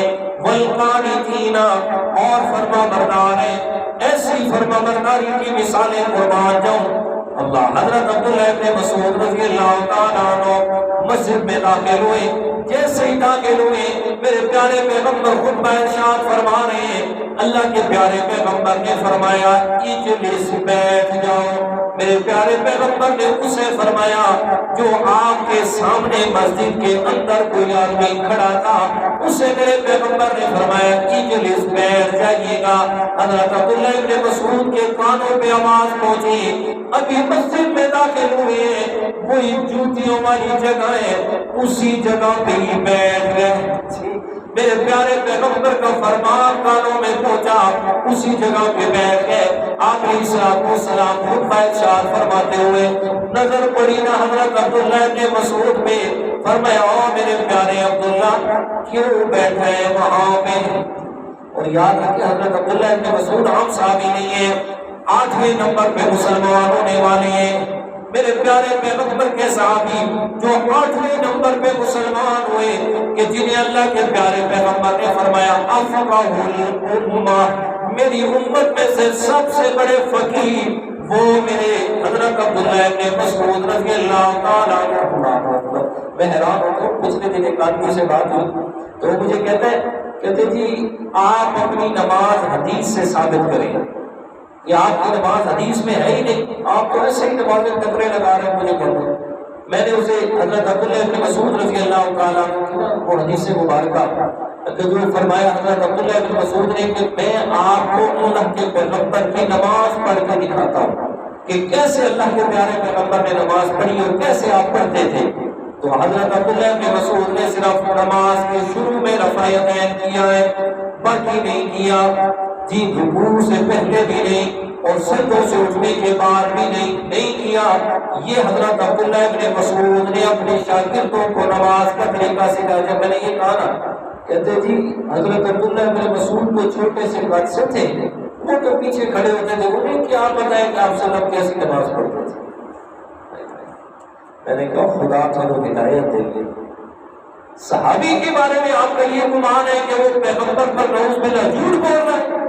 [SPEAKER 1] والقانتین، اور فرما بردار ہیں۔ ایسی فرما برداری کی مثالیں قربان جاؤں۔ اللہ حضرت عبداللہ ابن مسعود رضی اللہ تعالیٰ عنہ مسجد میں داخل ہوئے، جیسے ہی داخل ہوئے میرے پیارے پیغمبر خطبہ ارشاد فرما رہے ہیں۔ اللہ کے پیارے پیغمبر نے فرمایا اجلس، بیٹھ جاؤ۔ میرے پیارے پیغمبر نے اسے فرمایا جو آپ کے سامنے مسجد کے اندر کوئی آدمی کھڑا تھا، اسے میرے پیغمبر نے فرمایا اجلس، بیٹھ جائیے گا۔ حضرت عبداللہ ابن مسعود کے کانوں پہ آواز پہنچی، ابھی مسجد میں داخل ہوئے، وہی جوتیوں والی جگہ ہے، اسی جگہ پہ ہی بیٹھ گئے۔ میرے پیارے پیغمبر کا فرمان کانوں میں پہنچا، اسی جگہ پہ بیٹھ گئے۔ آپ علیہ السلام خطبہ ارشاد فرماتے ہوئے نظر پڑی نا حضرت عبداللہ ابن مسعود پہ، فرمایا او میرے پیارے عبداللہ کیوں بیٹھے وہاں پہ؟ اور یاد رکھیں حضرت عبداللہ ابن مسعود عام صحابی نہیں ہے، 8ویں نمبر پہ مسلمان ہونے والے ہیں۔ میرے پیارے پیغمبر کے صحابی جو 8ویں نمبر پہ مسلمان ہوئے کہ جنہیں اللہ کے پیارے پیغمبر نے فرمایا افقہ الامہ، میری امت میں سے سب سے بڑے فقیہ وہ میرے حضرت عبداللہ ابن مسعود رضی اللہ تعالیٰ عنہ۔ میں حیران ہوں، پچھلے دن ایک آدمی سے بات ہوئی تو وہ مجھے کہتے جی آپ اپنی نماز حدیث سے ثابت کریں کہ آپ کی نماز حدیث میں ہے ہی نہیں، آپ تو ایسے ہی نمازیں ٹکرے لگا رہے ہیں مجھے کہتے۔ میں نے اسے حضرت عبداللہ ابن مسعود رضی اللہ تعالیٰ عنہ وہ حدیث مبارکہ کہ جو فرمایا حضرت عبداللہ ابن مسعود نے کہ میں آپ کو اللہ کے پیغمبر کی نماز پڑھ کے دکھاتا ہوں کہ کیسے اللہ کے پیارے پیغمبر نے نماز پڑھی اور کیسے آپ پڑھتے تھے۔ تو حضرت عبداللہ ابن مسعود نے صرف نماز کے شروع میں رفع یدین کیا ہے، باقی نہیں کیا، جی رکوع سے پہلے بھی نہیں اور سجدوں سے اٹھنے کے بعد بھی نہیں کیا۔ یہ حضرت عبداللہ ابن مسعود نے اپنے شاگردوں کو نماز کا طریقہ سکھایا۔ جب میں نے یہ کہا نا، کہتے جی حضرت عبداللہ ابن مسعود تو چھوٹے سے قد سے تھے، وہ تو پیچھے کھڑے ہوتے تھے، انہیں کیا پتا ہے کہ آپ صلی اللہ علیہ وسلم کیسی نماز پڑھتے تھے۔ میں نے کہا خدا تمہیں ہدایت دے گی۔ صحابی کے بارے میں آپ کا یہ گمان ہے کہ وہ پیغمبر پر نعوذ باللہ جھوٹ بول رہا ہے،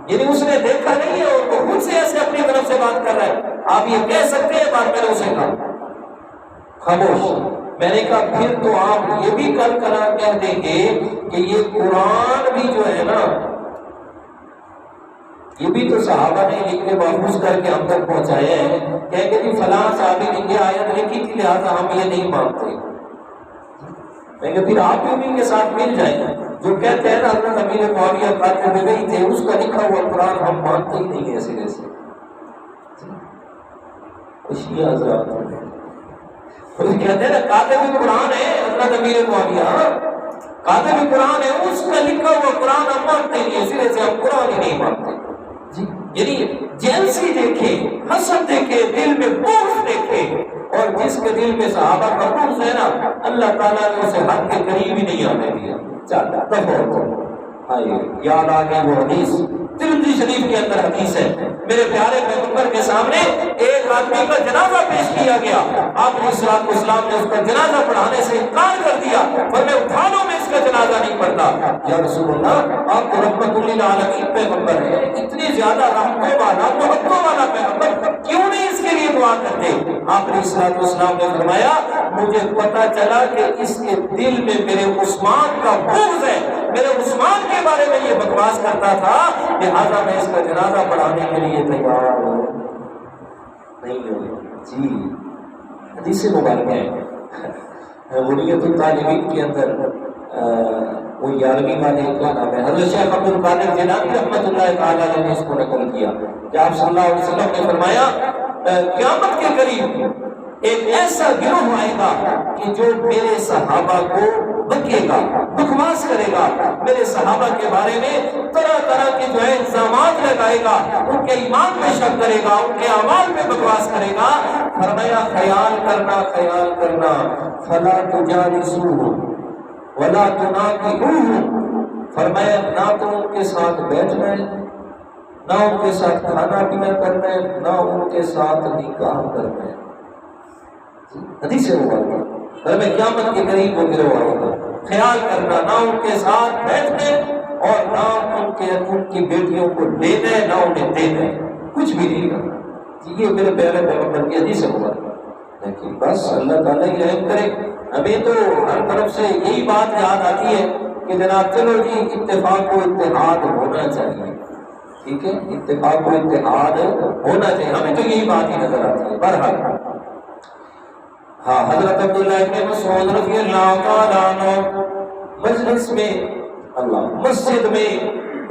[SPEAKER 1] یعنی اس نے دیکھا نہیں ہے اور وہ خود سے ایسے اپنی طرف سے بات کر رہا ہے، آپ یہ کہہ سکتے ہیں؟ بات میں نے اسے کہا خاموش۔ میں نے کہا پھر تو آپ یہ بھی کل کلا کہہ دیں گے کہ یہ قرآن بھی جو ہے نا، یہ بھی تو صحابہ نے لکھ کے محفوظ کر کے ہم تک پہنچایا ہے، کہہ کہ جی فلاں صحابی نے یہ آیت لکھی تھی لہٰذا ہم یہ نہیں مانتے۔ میں کہ پھر آپ بھی ان کے ساتھ مل جائیں، جو کہتے ہیں نا حضرت امیر معاویہ قاتل میں گئی تھے، اس کا لکھا ہوا قرآن ہم مانتے ہی نہیں ایسے ویسے۔ شیعہ حضرات کہتے ہیں نا کاتب قرآن ہے حضرت امیر معاویہ، کاتب قرآن ہے، اس کا لکھا ہوا قرآن ہم مانتے نہیں، سرے سے ہم قرآن ہی نہیں مانتے۔ یعنی جیلسی دیکھے، حسد دیکھے، دل میں بغض دیکھے، اور جس کے دل میں صحابہ کا بغض ہے نا، اللہ تعالیٰ نے اسے حق کے قریب ہی نہیں آنے دیا۔ یاد آ گئی وہ حدیث، ترمذی شریف کے اندر حدیث ہے، میرے پیارے پیغمبر کے سامنے ایک آدمی کا جنازہ پیش کیا گیا، آپ علیہ الصلوۃ والسلام نے اس کا جنازہ پڑھانے سے انکار کر دیا، فرمایا اٹھا لو، میں اس کا جنازہ نہیں پڑھتا۔ یا رسول اللہ، آپ تو رحمت للعالمین پیغمبر ہیں، اتنی زیادہ رحمتوں والا، محبتوں والا پیغمبر، کیوں نہیں اس کے لیے دعا کرتے؟ آپ علیہ الصلوۃ والسلام نے فرمایا مجھے پتا چلا کہ اس کے دل میں میرے عثمان کا بغض ہے، میرے عثمان کے بارے میں یہ بکواس کرتا تھا، لہٰذا میں اس کا جنازہ پڑھانے کے لیے تیار نہیں ہوں۔ جی حدیث مبارکہ ہے غنیۃ الطالبین کے اندر، وہ 11ویں والے کا نام ہے، حضرت شیخ عبد القادر جیلانی رحمۃ اللہ تعالیٰ نے اس کو نقل کیا کہ آپ صلی اللہ علیہ وسلم نے فرمایا قیامت کے قریب ایک ایسا گروہ آئے گا کہ جو میرے صحابہ کو بکے گا، بکواس کرے گا، میرے صحابہ کے بارے میں طرح طرح کے جو ہے الزامات لگائے گا، ان کے ایمان میں شک کرے گا، ان کے اعمال میں بکواس کرے گا۔ فرمایا خیال کرنا فلا تجالسوہ ولا تناکحوہ، فرمایا نہ تو ان کے ساتھ بیٹھنا ہے، نہ ان کے ساتھ کھانا پینا کرنا ہے، نہ ان کے ساتھ نکاح کرنا ہے۔ حدیث مبارکہ میں قیامت کے قریب وہ گروہ آئے گا، خیال کرنا نہ ان کے ساتھ بیٹھنے اور نہ ان کی بیٹیوں کو لینا ہے، نہ انہیں دینا ہے، کچھ بھی نہیں کرنا۔ یہ میرے پیارے پیغمبر کی حدیث مبارکہ، لیکن بس اللہ تعالیٰ ہی رحم کرے۔ ہمیں تو ہر طرف سے یہی بات یاد آتی ہے کہ جناب چلو جی اتفاق و اتحاد ہونا چاہیے، ٹھیک ہے، اتفاق و اتحاد ہونا چاہیے، ہمیں تو یہی بات ہی نظر آتی ہے۔ بہرحال ہاں حضرت عبداللہ ابن مسعود رضی اللہ تعالیٰ عنہ مجلس میں، اللہ مسجد میں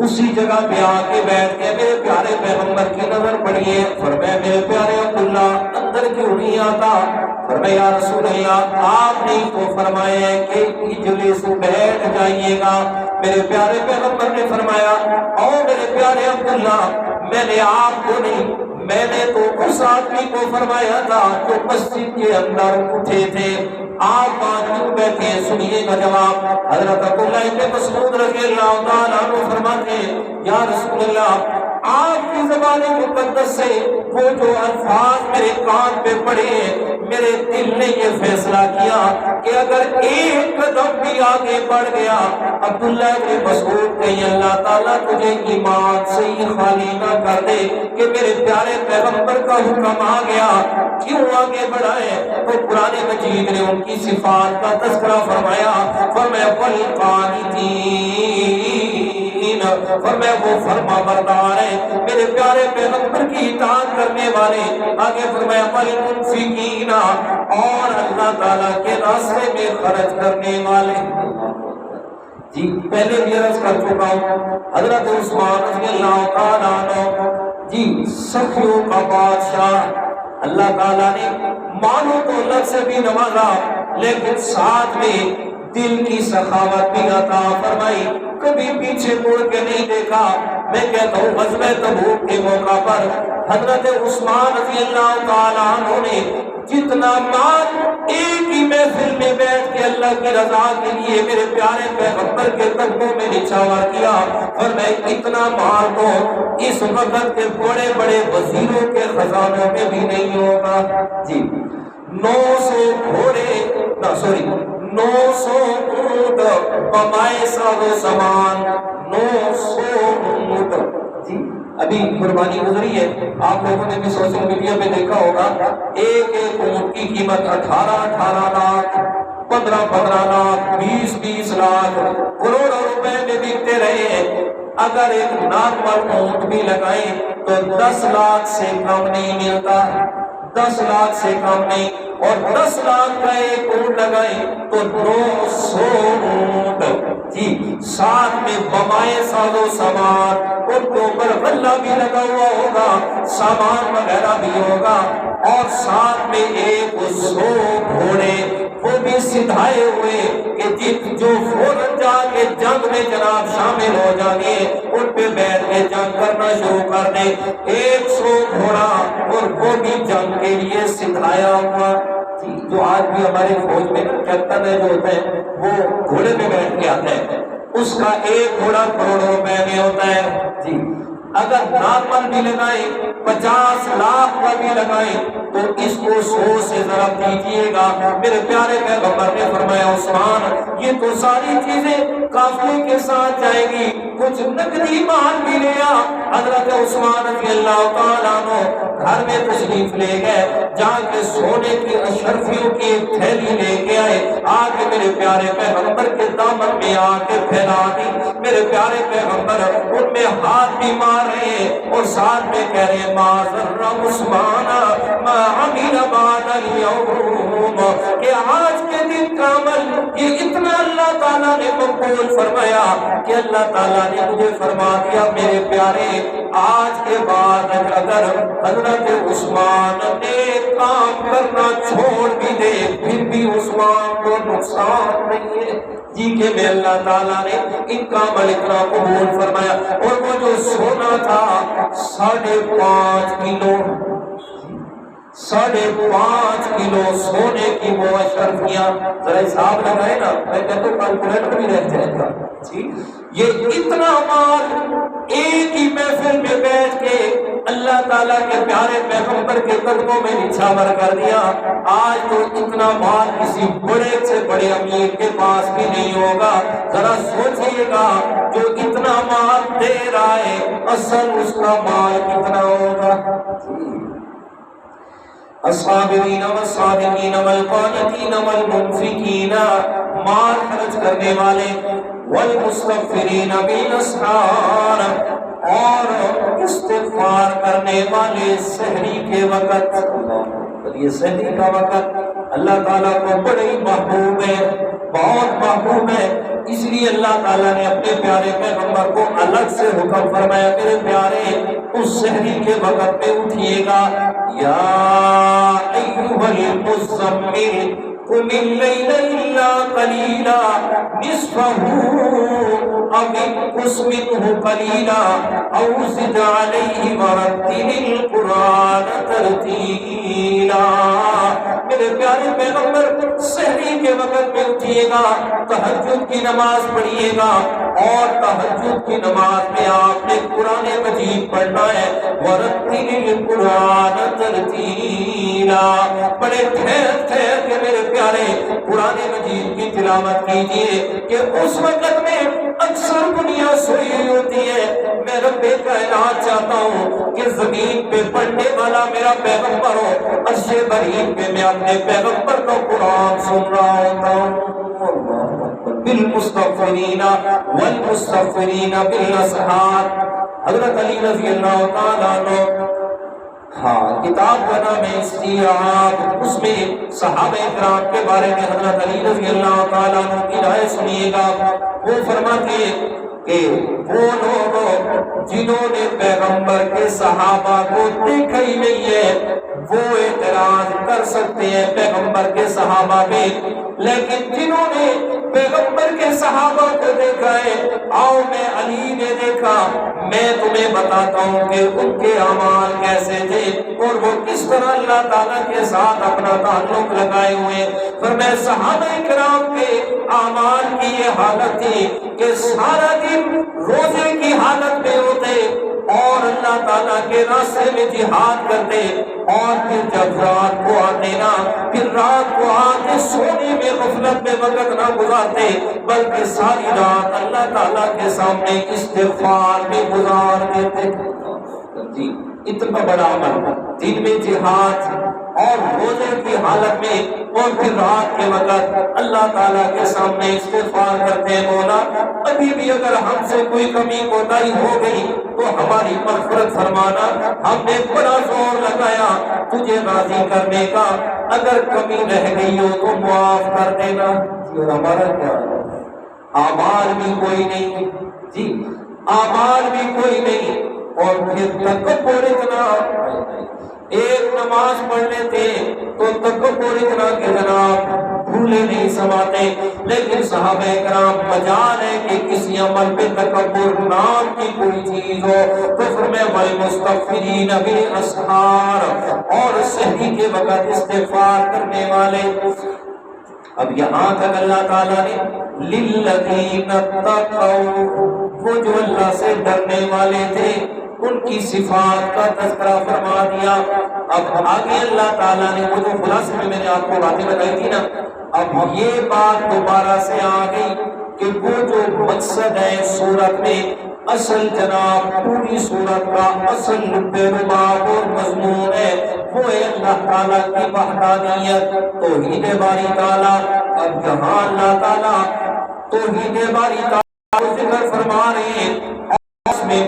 [SPEAKER 1] اسی جگہ پہ آ کے بیٹھ کے میرے پیارے پیغمبر کی نظر پڑی ہے، فرمایا میرے پیارے عبداللہ اندر کیوں نہیں آتا؟ فرمایا یا رسول اللہ آپ نے تو فرمایا ہے کہ اجلس بیٹھ جائیے گا۔ میرے پیارے پیغمبر نے فرمایا او میرے پیارے عبداللہ، میں نے آپ کو نہیں، میں نے تو اس آدمی کو فرمایا تھا جو مسجد کے اندر اٹھے تھے، آپ کیوں بیٹھے؟ سنیے کا جواب۔ حضرت عبداللہ ابن مسعود رضی اللہ تعالیٰ عنہ فرماتے ہیں یا رسول اللہ آپ کی زبان مقدس سے وہ جو الفاظ میرے کان پہ پڑے میرے دل نے یہ فیصلہ کیا کہ اگر ایک قدم بھی آگے بڑھ گیا عبداللہ بن مسعود کہیں اللہ تعالیٰ تجھے ایمان سے ہی خالی نہ کر دے کہ میرے پیارے پیغمبر کا حکم آ گیا کیوں آگے بڑھائے تو قرآن مجید نے ان کی صفات کا تذکرہ فرمایا فرمایا وہ فرما بردار ہے میرے پیارے پیغمبر کی اطاعت کرنے والے آگے فرمایا والمنفقین اور اللہ تعالیٰ کے راستے میں خرچ کرنے والے جی پہلے بھی عرض کر چکا ہوں حضرت عثمان رضی اللہ تعالیٰ عنہ جی سخیوں کا بادشاہ اللہ تعالیٰ نے مال و دولت سے بھی نوازا لیکن ساتھ میں دل کی سخاوت بھی عطا فرمائی کبھی پیچھے مڑ کے نہیں دیکھا میں کہتا ہوں غزوہ تبوک کے موقع پر حضرت عثمان رضی اللہ تعالیٰ عنہ نے جتنا مال ایک ہی محفل میں بیٹھ کے اللہ کی رضا کے لیے میرے پیارے پیغمبر کے قدموں میں نچھاور کیا اور میں اتنا مال تو اس وقت کے بڑے بڑے وزیروں کے خزانوں میں بھی نہیں ہوگا جی 900 گھوڑے 900 اونٹ بمائے ساز و سامان 900 اونٹ جی ابھی قربانی گزری ہے آپ لوگوں نے بھی سوشل میڈیا پہ دیکھا ہوگا ایک اونٹ کی قیمت 18 لاکھ 15 لاکھ 20 لاکھ کروڑوں روپے میں بکتے رہے ہیں اگر ایک نارمل اونٹ بھی لگائیں تو 10 لاکھ سے کم نہیں ملتا 10 لاکھ سے کم نہیں اور 10 لاکھ کا ایک اونٹ لگائیں تو 900 اونٹ جی ساتھ میں بمائے ساز و سامان ان کے اوپر غلہ بھی لگا ہوا ہوگا سامان وغیرہ بھی ہوگا اور ساتھ میں 100 گھوڑے وہ بھی سدھائے ہوئے کہ جو فوراً جا کے جنگ میں جناب شامل ہو جائیں گے ان پہ بیٹھ کے جنگ کرنا شروع کر دیں 100 گھوڑا اور وہ بھی جنگ کے لیے سدھایا ہوا جو آج بھی ہمارے فوج میں کیپٹن ہے جو ہوتا ہے وہ گھوڑے پہ بیٹھ کے آتا ہے اس کا ایک گھوڑا کروڑوں روپے میں ہوتا ہے جی اگر نارمل بھی لگائیں 50 لاکھ کا بھی لگائیں تو اس کو 100 سے ضرب دیجیے گا میرے پیارے پیغمبر نے فرمایا عثمان یہ تو ساری چیزیں قافلے کے ساتھ جائے گی کچھ نقدی مال بھی لیا حضرت عثمان رضی اللہ تعالیٰ عنہ گھر میں تشریف لے گئے جا کے سونے کی اشرفیوں کی ایک تھیلی لے کے آئے آگے میرے پیارے پیغمبر کے دامن میں آ کے پھیلا دی میرے پیارے پیغمبر ان میں ہاتھ بھی مار رہے ہیں اور ساتھ میں کہہ رہے ہیں ما ذر عثمان ما عمل بعد اليوم کہ آج کے دن کا عمل یہ اتنا اللہ تعالیٰ نے مقبول فرمایا کہ اللہ تعالیٰ نے مجھے فرما دیا میرے پیارے آج کے بعد اگر حضرت عثمان نے کام کرنا چھوڑ بھی دے پھر بھی عثمان کو نقصان نہیں ہے جی کہ میں اللہ تعالیٰ نے ان کا عمل اتنا قبول فرمایا اور وہ جو سونا تھا 5.5 کلو 5.5 کلو سونے کی وہ اشرفیاں ذرا حساب لگائے نا میں کہتا ہوں کیلکولیٹر بھی رہ جائے گا جی یہ اتنا مال ایک ہی محفل میں بیٹھ کے اللہ تعالیٰ کے پیارے پیغمبر کے قدموں میں نچھاور کر دیا آج تو اتنا مال کسی بڑے سے بڑے امیر کے پاس بھی نہیں ہوگا ذرا سوچئے گا جو اتنا مال دے رہا ہے اصل اس کا مال کتنا ہوگا الصابرین والصادقین والقانتین والمنفقین مال خرچ کرنے والے والمستغفرین بالاسحار اور استغفار کرنے والے سحری کے وقت یہ سحری کا وقت اللہ تعالیٰ کو بڑی محبوب ہے بہت محبوب ہے اس لیے اللہ تعالیٰ نے اپنے پیارے پیغمبر کو الگ سے حکم فرمایا میرے پیارے اس سحری کے وقت میں اٹھیے گا یا ایھا المزمل قم اللیل الا قلیلا نصفہ او انقص منہ قلیلا او زد علیہ ورتل القرآن ترتیلا میرے پیارے پیغمبر سحری کے وقت میں اٹھیے گا، تہجد کی نماز پڑھیے گا، اور تہجد کی نماز میں آپ نے قرآن مجید پڑھنا ہے۔ وَرَتِّلِ الْقُرْآنَ تَرْتِيلًا، بڑے ٹھہر ٹھہر کے میرے پیارے قرآن مجید کی تلاوت کیجیے کہ اس وقت میں اکثر دنیا سوئی ہوئی ہوتی ہے۔ میں رب کائنات چاہتا ہوں کہ زمین پہ پڑھنے والا میرا پیغمبر ہو، عرش برین پہ میں اپنے پیغمبر کو قرآن سن رہا ہوتا ہوں۔ بالمستغفرین والمستغفرین بالاسحار، حضرت علی رضی اللہ تعالیٰ عنہ، ہاں کتاب کا نام ہے استیعاب، اس میں صحابہ کرام کے بارے میں حضرت علی رضی اللہ تعالیٰ عنہ کی رائے سنیے گا۔ وہ فرماتے ہیں کہ وہ لوگ جنہوں نے پیغمبر کے صحابہ کو دیکھا ہی نہیں ہے وہ اعتراض کر سکتے ہیں پیغمبر کے صحابہ میں، لیکن جنہوں نے پیغمبر کے صحابہ کو دیکھا ہے، آؤ میں علی نے دیکھا، میں تمہیں بتاتا ہوں کہ ان کے اعمال کیسے تھے اور وہ کس طرح اللہ تعالیٰ کے ساتھ اپنا تعلق لگائے ہوئے۔ فرمایا صحابہ کرام کے اعمال کی یہ حالت تھی کہ سارا دن روزے کی حالت میں ہوتے اور اللہ تعالیٰ کے راستے میں جہاد کرتے، اور پھر جب رات کو آتے نا، پھر رات کو آتے سونے میں غفلت میں وقت نہ گزارتے بلکہ ساری رات اللہ تعالیٰ کے سامنے استغفار میں گزار دیتے۔ جی اتنا بڑا عمل، دن میں جہاد اور روزے کی حالت میں اور پھر رات کے وقت اللہ تعالیٰ کے سامنے استغفار کرتے ہیں، مولا ابھی بھی اگر ہم سے کوئی کمی کوتاہی ہو گئی تو ہماری مغفرت فرمانا، ہم نے بڑا زور لگایا تجھے راضی کرنے کا، اگر کمی رہ گئی ہو تو معاف کر دینا۔ اور ہمارا کیا ہے؟ اعمال بھی کوئی نہیں، جی اعمال بھی کوئی نہیں، اور پھر تکبر اتنا، ایک نماز پڑھ لیتے تو تکبر اتنا کہ جناب بھولے نہیں سماتے، لیکن صحابہ کرام مجال ہے کہ کسی عمل پہ تکبر نام کی کوئی چیز ہو تو فرمایا والمستغفرین بالاسحار، اور سحری کے وقت استغفار کرنے والے۔ اب یہاں تک اللہ تعالیٰ نے للذین اتقوا، وہ جو اللہ سے ڈرنے والے تھے ان کی صفات کا تذکرہ فرما دیا۔ اب آگے اللہ تعالیٰ نے وہ جو خلاصے میں نے آپ کو باتیں بتائی تھی نا، اب یہ بات دوبارہ سے آ گئی کہ وہ جو مقصد ہے سورت میں، اصل جناب پوری سورت کا اصل لب لباب اور مضمون ہے وہ ہے اللہ تعالیٰ کی وحدانیت، توحید باری تعالیٰ۔ اب جہاں اللہ تعالیٰ توحید باری تعالیٰ کو ذکر فرما رہے ہیں اور اس میں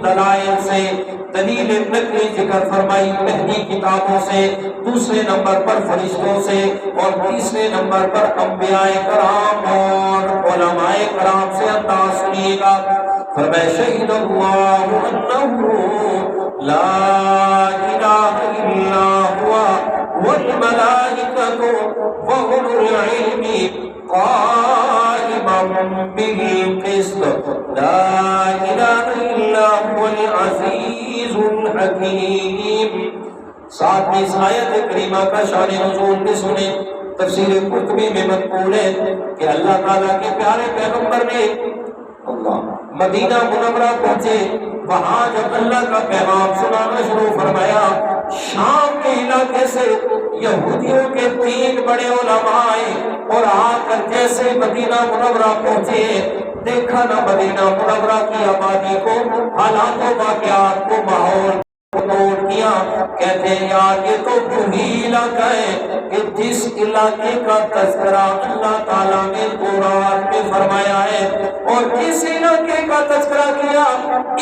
[SPEAKER 1] دلائل سے دلیل نقلی ذکر فرمائی، پہلی کتابوں سے، دوسرے نمبر پر فرشتوں سے، اور تیسرے نمبر پر انبیاء کرام اور علماء کرام سے انداز سنیے گا۔ فرمایا شہید اللہ انہ لا الہ الا ہوا والملائکۃ وأولو العلم قائما بالقسط لا الہ الا هو العزیز الحکیم۔ ساتھ میں اس آیت کریمہ کا شان نزول بھی سنیں۔ تفسیر قرطبی میں منقول ہے کہ اللہ تعالیٰ کے پیارے پیغمبر نے مدینہ منورہ پہنچے، وہاں جب اللہ کا پیغام سنانا شروع فرمایا، شام کے علاقے سے یہودیوں کے 3 بڑے علماء آئے اور آ کر جیسے مدینہ منورہ پہنچے، دیکھا نہ مدینہ منورہ کی آبادی کو، حالات و واقعات کو، ماحول کو نوٹ کیا، کہتے ہیں یار یہ تو وہی علاقہ ہے کہ جس علاقے کا تذکرہ اللہ تعالیٰ نے تورات میں فرمایا ہے، اور اس علاقے کا تذکرہ کیا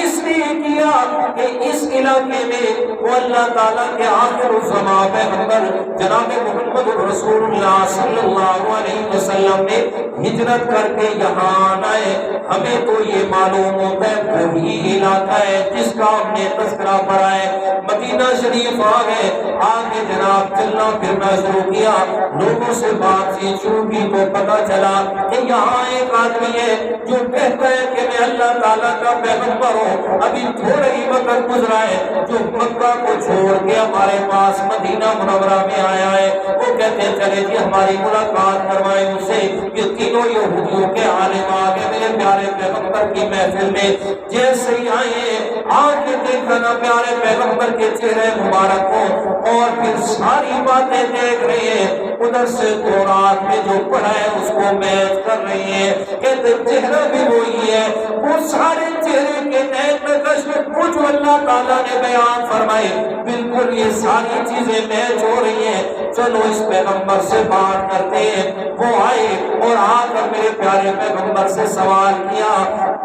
[SPEAKER 1] اس لیے کیا کہ اس علاقے میں وہ اللہ تعالیٰ کے آخر الزمان پیغمبر جناب محمد رسول اللہ صلی اللہ علیہ وسلم نے ہجرت کر کے یہاں آئے، ہمیں تو یہ معلوم ہوتا ہے وہی علاقہ ہے جس کا ہم نے تذکرہ پڑھا ہے۔ مدینہ شریف آ گئے، آگے جناب چلنا پھرنا شروع کیا، لوگوں سے بات چیت شروع کی تو پتہ چلا کہ یہاں ایک آدمی ہے جو کہتا ہے کہ میں اللہ تعالیٰ کا پیغمبر ہوں، ابھی تھوڑا ہی وقت گزرا ہے جو مکہ کو چھوڑ کے ہمارے پاس مدینہ منورہ میں آیا ہے، وہ کہتے ہیں چلے جی ہماری ملاقات کروائے ان سے۔ یہ تینوں یہودیوں کے عالم آ گئے میرے پیارے پیغمبر کی محفل میں، جیسے ہی آئے آ کے دیکھا نا پیارے پیغمبر کے چہرے مبارک کو، اور پھر ساری باتیں دیکھ رہے ہیں، ادھر سے تورات میں جو پڑھا ہے اس کو میچ کر رہی ہے، کہتے چہرہ بھی وہی ہے، وہ سارے چہرے کے نیک نقش وہ جو اللہ تعالیٰ نے بیان فرمائے بالکل یہ ساری چیزیں میچ ہو رہی ہیں۔ چلو اس پیغمبر سے بات کرتے ہیں۔ وہ آئے اور آ کر میرے پیارے پیغمبر سے سوال کیا،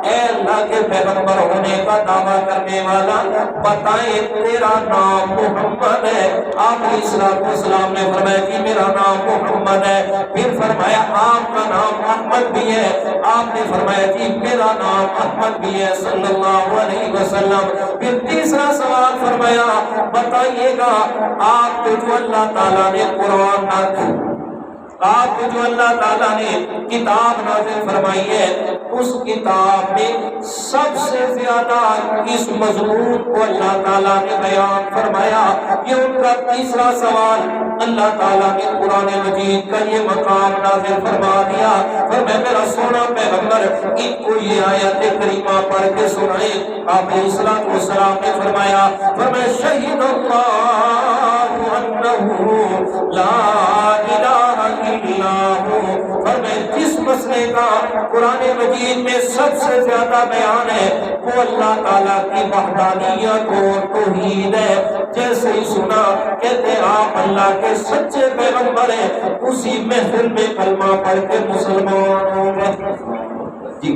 [SPEAKER 1] اے اللہ کے پیغمبر ہونے کا دعویٰ کرنے والا، بتائیں تیرا نام محمد ہے؟ آپ علیہ السلام نے فرمایا کہ میرا نام محمد ہے۔ پھر فرمایا آپ کا نام احمد بھی ہے؟ آپ نے فرمایا کہ میرا نام احمد بھی ہے صلی اللہ علیہ وسلم۔ پھر تیسرا سوال فرمایا بتائیے گا آپ کو جو اللہ تعالیٰ نے قرآن آپ کو جو اللہ تعالیٰ نے کتاب نازل فرمائی ہے اس کتاب میں سب سے زیادہ اس مضمون کو اللہ تعالیٰ نے بیان فرمایا؟ یہ ان کا تیسرا سوال۔ اللہ تعالیٰ نے قرآن مجید کا یہ مقام نازل فرما دیا، فرمایا میرا سونا پیغمبر ان کو یہ آیت کریمہ پڑھ کے سنائے۔ آپ علیہ السلام نے فرمایا شہید اللہ انہ لا الہ الا ہو۔ جس مسئلے کا قرآن مجید میں سب سے زیادہ بیان ہے وہ اللہ تعالیٰ کی وحدانیت اور توحید ہے۔ جیسے ہی سنا کہتے آپ اللہ کے سچے پیغمبر ہیں، اسی محفل میں کلمہ پڑھ کے مسلمان ہو گئے۔ جی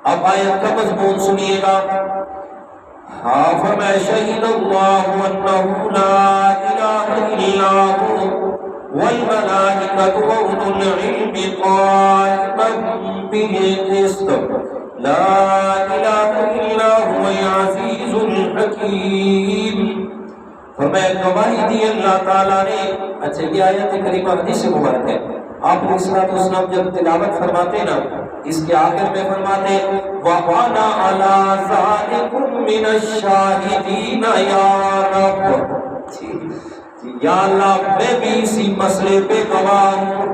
[SPEAKER 1] اب آیت کا مضمون سنیے گا۔ فرمایا شہید اللہ انہ لا الہ الا ہو والملائکۃ وَأُولُو الْعِلْمِ قَائِمًا بِالْقِسْطِ لا الہ الا هو العزیز الحکیم۔ فرمایا گواہی دی اللہ تعالیٰ نے۔ اچھا یہ آیت کریمہ حدیث مبارک ہے، آپ علیہ السلام جب تلاوت فرماتے نا اس کے آخر میں فرماتے وَأَنَا عَلَىٰ ذَلِكُم مِّنَ الشَّاهِدِينَ يَا رَبِّ، یا اللہ میں بھی اسی مسئلے پہ گواہ ہوں،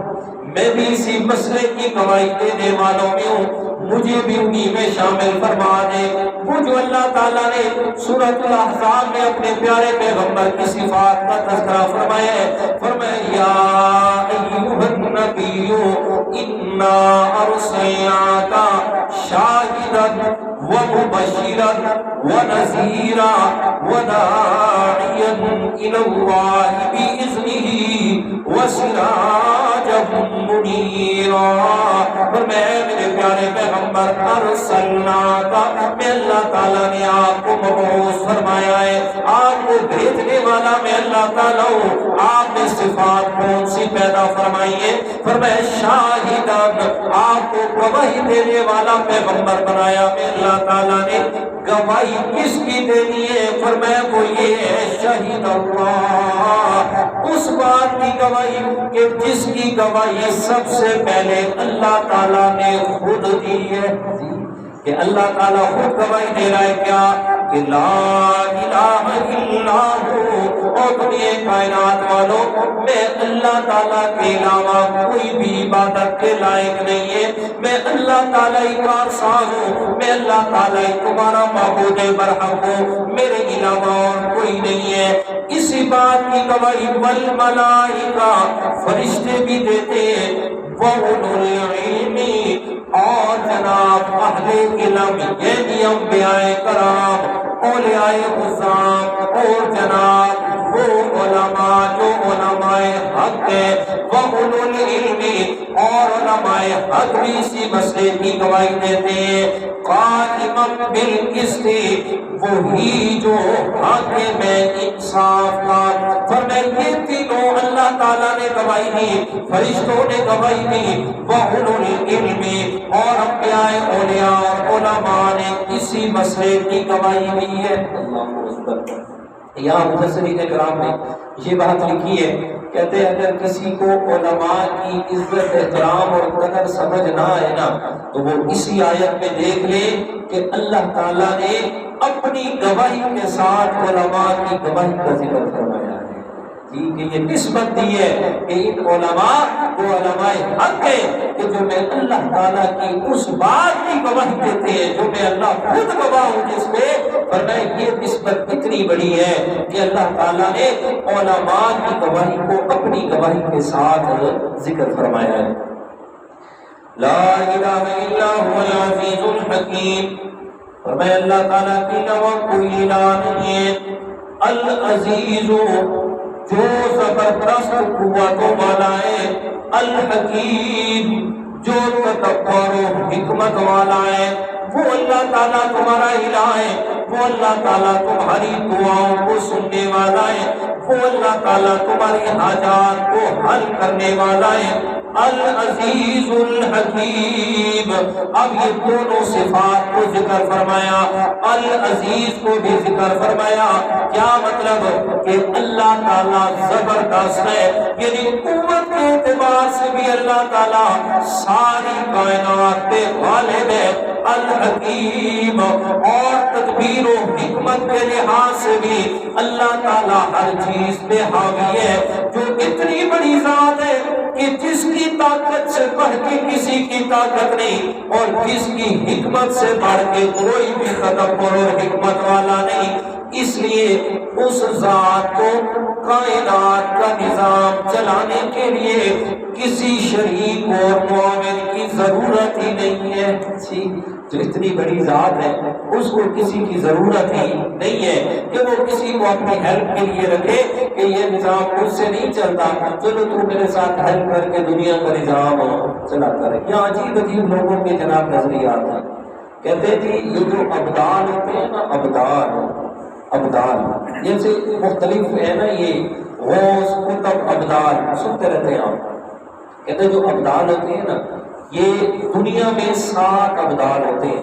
[SPEAKER 1] میں بھی اسی مسئلے کی گواہی دینے والوں میں ہوں، مجھے بھی انہی میں شامل فرما دے۔ وہ جو اللہ تعالیٰ نے سورۃ الاحزاب میں اپنے پیارے پیغمبر کی صفات کا تذکرہ فرمایا ہے، فرمایا یا ایھا النبی انا ارسلناک شاہدا ومبشرا ونذیرا وداعیا الی اللہ بإذنہ وسراجا منیرا۔ فرمایا میرے پیارے پیغمبر ارسلناک، میں اللہ تعالیٰ نے آپ کو مبعوث فرمایا ہے، آپ کو بھیجنے والا میں اللہ تعالیٰ ہوں۔ آپ نے صفات کون سی پیدا فرمائی ہے؟ فرمایا شاہدان، آپ کو گواہی دینے والا پیغمبر بنایا میں اللہ تعالیٰ نے۔ گواہی کس کی دینی ہے؟ فرمایا وہ یہ ہے شہید اللہ، اس بات کی گواہی کہ جس کی گواہی سب سے پہلے اللہ تعالیٰ نے خود دی ہے، کہ اللہ تعالیٰ خود گواہی دے رہا ہے کیا؟ کہ لا الہ الا ہو، اور دنیا کائنات والوں میں اللہ تعالیٰ کے علاوہ کوئی بھی عبادت کے لائق نہیں ہے، میں اللہ تعالیٰ ہی کارساز ہوں، میں اللہ تعالیٰ ہی تمہارا معبود برحق ہوں، میرے علاوہ اور کوئی نہیں ہے۔ اسی بات کی گواہی والملائکہ، فرشتے بھی دیتے ہیں، وَأُولُو الْعِلْمِ، اور جناب اہل علم یعنی انبیاء کرام، اولیاء عظام، اور جناب وہ علماء جو علماء حق ہے، وَأُولُو الْعِلْمِ، اور علماء حق بھی اسی مسئلے کی گواہی دیتے ہیں، قائمًا بالقسط، وہی جو حاکم ہے انصاف کا۔ فرمایا یہ تینوں اللہ تعالیٰ نے گواہی دی، فرشتوں نے گواہی دی، وَأُولُو الْعِلْمِ اور انبیاء اولیاء اور علماء نے اسی مسئلے کی گواہی دی ہے۔ اللہ اکبر۔ یہاں مفسرین کرام نے یہ بات لکھی ہے، کہتے ہیں اگر کسی کو علماء کی عزت احترام اور قدر سمجھ نہ آئے نا تو وہ اسی آیت میں دیکھ لے کہ اللہ تعالیٰ نے اپنی گواہی کے ساتھ علماء کی گواہی کا ذکر فرمایا ہے کہ یہ نسبت دی ہے کہ ان علماء وہ علماء حق ہے کہ جو میں اللہ تعالیٰ کی اس بات کی گواہی دیتے ہیں جو میں اللہ خود گواہ ہوں جس پہ، فرمایا یہ نسبت اتنی بڑی ہے کہ اللہ تعالیٰ نے علماء کی گواہی کو اپنی گواہی کے ساتھ ذکر فرمایا ہے۔ لا الہ الا هو العزیز الحکیم، فرمایا اللہ تعالیٰ کی نوا کوئی الہ نہیں ہے، العزیز جو زبردست قوتوں والا ہے، الحکیم جو تدبر و حکمت والا ہے، وہ اللہ تعالیٰ تمہارا الہ ہے، وہ اللہ تعالیٰ تمہاری دعاؤں کو سننے والا ہے، وہ اللہ تعالیٰ تمہاری حاجات کو حل کرنے والا ہے، العزیز الحکیم۔ اب یہ دونوں صفات کو ذکر فرمایا، العزیز کو بھی ذکر فرمایا، کیا مطلب کہ اللہ تعالیٰ زبردست ہے، یعنی قوت کے اعتبار سے بھی اللہ تعالیٰ ساری کائنات پہ غالب ہے، الحکیم اور تدبیر و حکمت کے لحاظ سے بھی اللہ تعالیٰ ہر چیز پہ حاوی ہے، جو اتنی بڑی ذات ہے کہ جس کی طاقت سے بڑھ کے کسی کی طاقت نہیں اور جس کی حکمت سے بڑھ کے کوئی بھی تدبر اور حکمت والا نہیں، اس لیے اس ذات کو کائنات کا نظام چلانے کے لیے کسی شریک اور معاون کی ضرورت ہی نہیں ہے۔ جو اتنی بڑی ذات ہے اس کو کسی کی ضرورت ہی نہیں ہے کہ وہ کسی کو اپنی ہیلپ کے لیے رکھے کہ یہ نظام مجھ سے نہیں چلتا، چلو تو میرے ساتھ ہیلپ کر کے دنیا کا نظام چلاتا رہے۔ یہاں عجیب عجیب لوگوں کے جناب نظریات ہیں، کہتے تھے یہ جو ابدال ہوتے ہیں نا، ابدال جن سے مختلف ہے نا، یہ غوث قطب ابدال سنتے رہتے ہیں آپ، کہتے ہیں جو ابدال ہوتے ہیں نا یہ دنیا میں 7 ابدال ہوتے ہیں،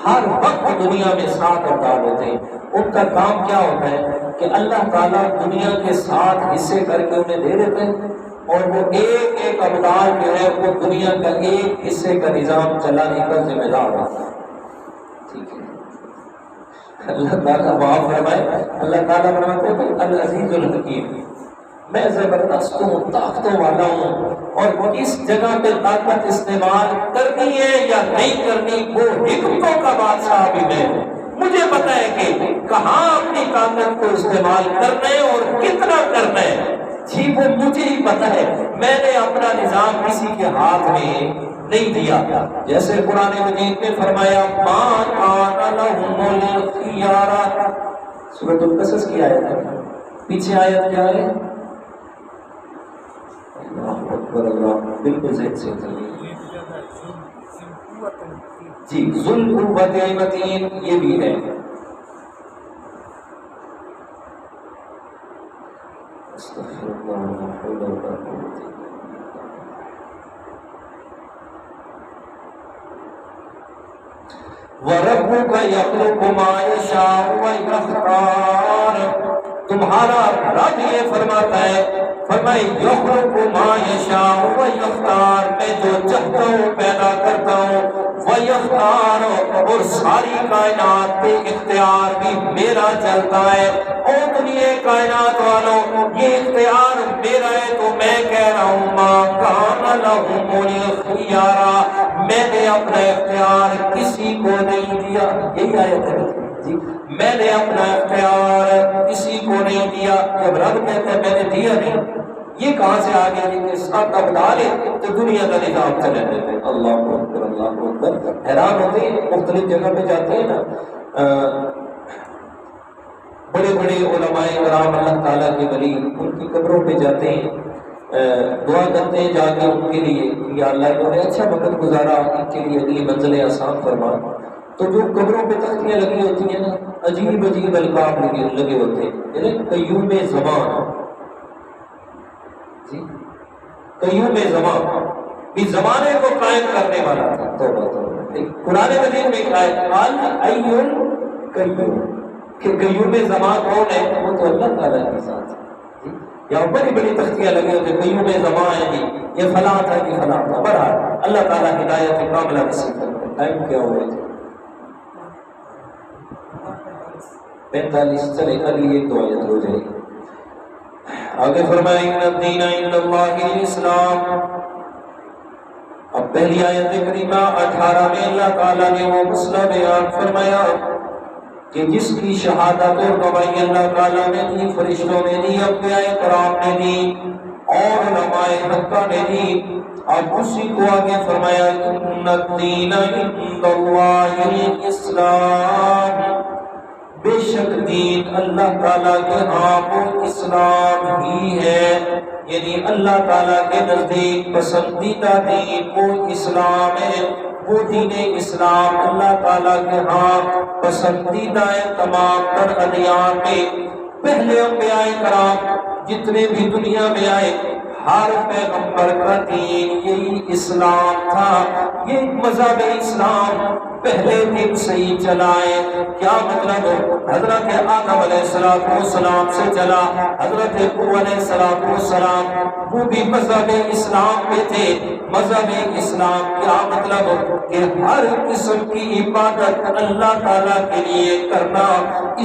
[SPEAKER 1] ہر وقت دنیا میں 7 ابدال ہوتے ہیں، ان کا کام کیا ہوتا ہے کہ اللہ تعالیٰ دنیا کے 7 حصے کر کے انہیں دے دیتے ہیں اور وہ ایک ایک ابدال جو ہے وہ دنیا کا ایک حصے کا نظام چلانے کا ذمہ دار ہوتا ہے۔ ٹھیک ہے، اللہ تعالیٰ معاف فرمائے، اللہ تعالیٰ فرماتے ہیں العزیز الحکیم، میں زبردست ہوں، طاقتوں والا ہوں، اور اس جگہ پہ طاقت استعمال کرنی ہے یا نہیں کرنی وہ حکمتوں کا بادشاہ بھی میں ہوں، مجھے پتا ہے کہ کہاں اپنی طاقت کو استعمال کرنا ہے اور کتنا کرنا ہے، جی وہ مجھے ہی پتا ہے، میں نے اپنا نظام کسی کے ہاتھ میں نہیں دیا۔ جیسے قرآن مجید میں فرمایا ما کان لہم الخیارہ، سورۃ القصص کی آیت ہے، پیچھے آیت کیا ہے؟ اللہ اکبر، اللہ بالکل ذہن سے چلیے جی، ذو القوۃ المتین یہ بھی ہے، استغفر اللہ لا حول ولا قوة الا باللہ۔ وَرَبُّكَ يَخْلُقُ مَا يَشَاءُ وَيَخْتَارُ، تمہارا رب یہ فرماتا ہے، فرمائے یخلق ما یشاء ویختار، میں جو چاہتا ہوں پیدا کرتا ہوں، ویختار اور ساری کائنات پہ اختیار بھی میرا چلتا ہے۔ او دنیا کائنات والوں یہ اختیار میرا ہے تو میں کہہ رہا ہوں ما کان لہم الخیارہ، میں نے اپنا اختیار کسی کو نہیں دیا، یہی آیت ہے جی، میں نے اپنا اختیار کسی کو نہیں دیا۔ جب رب کہتا ہے میں نے دیا نہیں، یہ کہاں سے آگے جی کہ 7 ابدال ہے تو دنیا کا نظام چلے رہتے ہیں۔ اللہ اکبر، اللہ اکبر، حیران ہوتے ہیں، مختلف جگہ پہ جاتے ہیں نا، بڑے بڑے علماء کرام اللہ تعالیٰ کے ولی ان کی قبروں پہ جاتے ہیں، دعا کرتے ہیں جا کے ان کے لیے، یا اللہ انہوں نے اچھا وقت گزارا، ان کے لیے اگلی منزلیں آسان فرما۔ تو جو قبروں پہ تختیاں لگی ہوتی ہیں نا، عجیب عجیب القاب لگے ہوتے ہیں، قیوم زمان، قیوم زمان بھی زمانے کو قائم کرنے والا تھا. توبہ قرآن مجید میں کہا ہے الحی القیوم کہ قیوم زمان کون ہے؟ وہ تو اللہ تعالیٰ کی ذات ہے. یہاں بڑی بڑی تختیاں لگی ہوتی ہیں قیوم زمان ہے جی یہ فلاں تھا کہ فلاں تھا. بہرحال اللہ تعالیٰ ہدایت کاملہ نصیب کرے. ٹائم کیا ہوا ہے؟ 45. چلے اگلی ایک دو آیت ہو جائے گی. آگے فرمائے ان الدین عند اللہ الاسلام. اب پہلی آیت کریمہ 18 میں اللہ تعالیٰ نے وہ مسئلہ بیان فرمایا کہ جس کی شہادت اور گواہی اللہ تعالیٰ نے دی، فرشتوں نے دی، انبیاء کرام نے دی اور علماء حق نے دی. اب اسی کو آگے فرمایا ان الدین عند اللہ الاسلام. بے شک دین اللہ تعالیٰ کے ہاں وہ اسلام ہی ہے، یعنی اللہ تعالیٰ کے نزدیک پسندیدہ دین وہ اسلام ہے. وہ دین اسلام اللہ تعالیٰ کے ہاں پسندیدہ ہے تمام تر ادیان میں. پہلے انبیاء کرام جتنے بھی دنیا میں آئے ہر پیغمبر کا دین یہی اسلام تھا. یہ مذہب اسلام پہلے دن سے ہی چلا ہے. کیا مطلب؟ حضرت آدم علیہ السلام سے چلا، حضرت نوح علیہ السلام وہ بھی مذہب اسلام پہ تھے. مذہب اسلام کیا مطلب؟ کہ ہر قسم کی عبادت اللہ تعالیٰ کے لیے کرنا،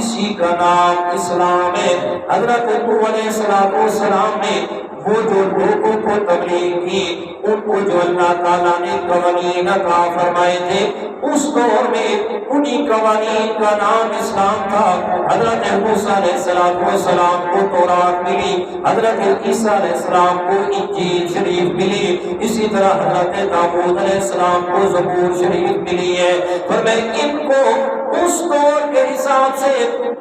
[SPEAKER 1] اسی کا نام اسلام ہے. حضرت نوح علیہ السلام نے وہ جو لوگوں کو تبلیغ کی، ان کو جو اللہ تعالیٰ نے قوانین عطا فرمائے تھے، اس دور میں انہی قوانین کا نام اسلام تھا. حضرت موسیٰ علیہ السلام کو تورات ملی، حضرت عیسیٰ علیہ السلام کو انجیل شریف ملی، اسی طرح حضرت داؤد علیہ السلام کو زبور شریف ملی ہے. فرمایا ان کو اس دور کے حساب سے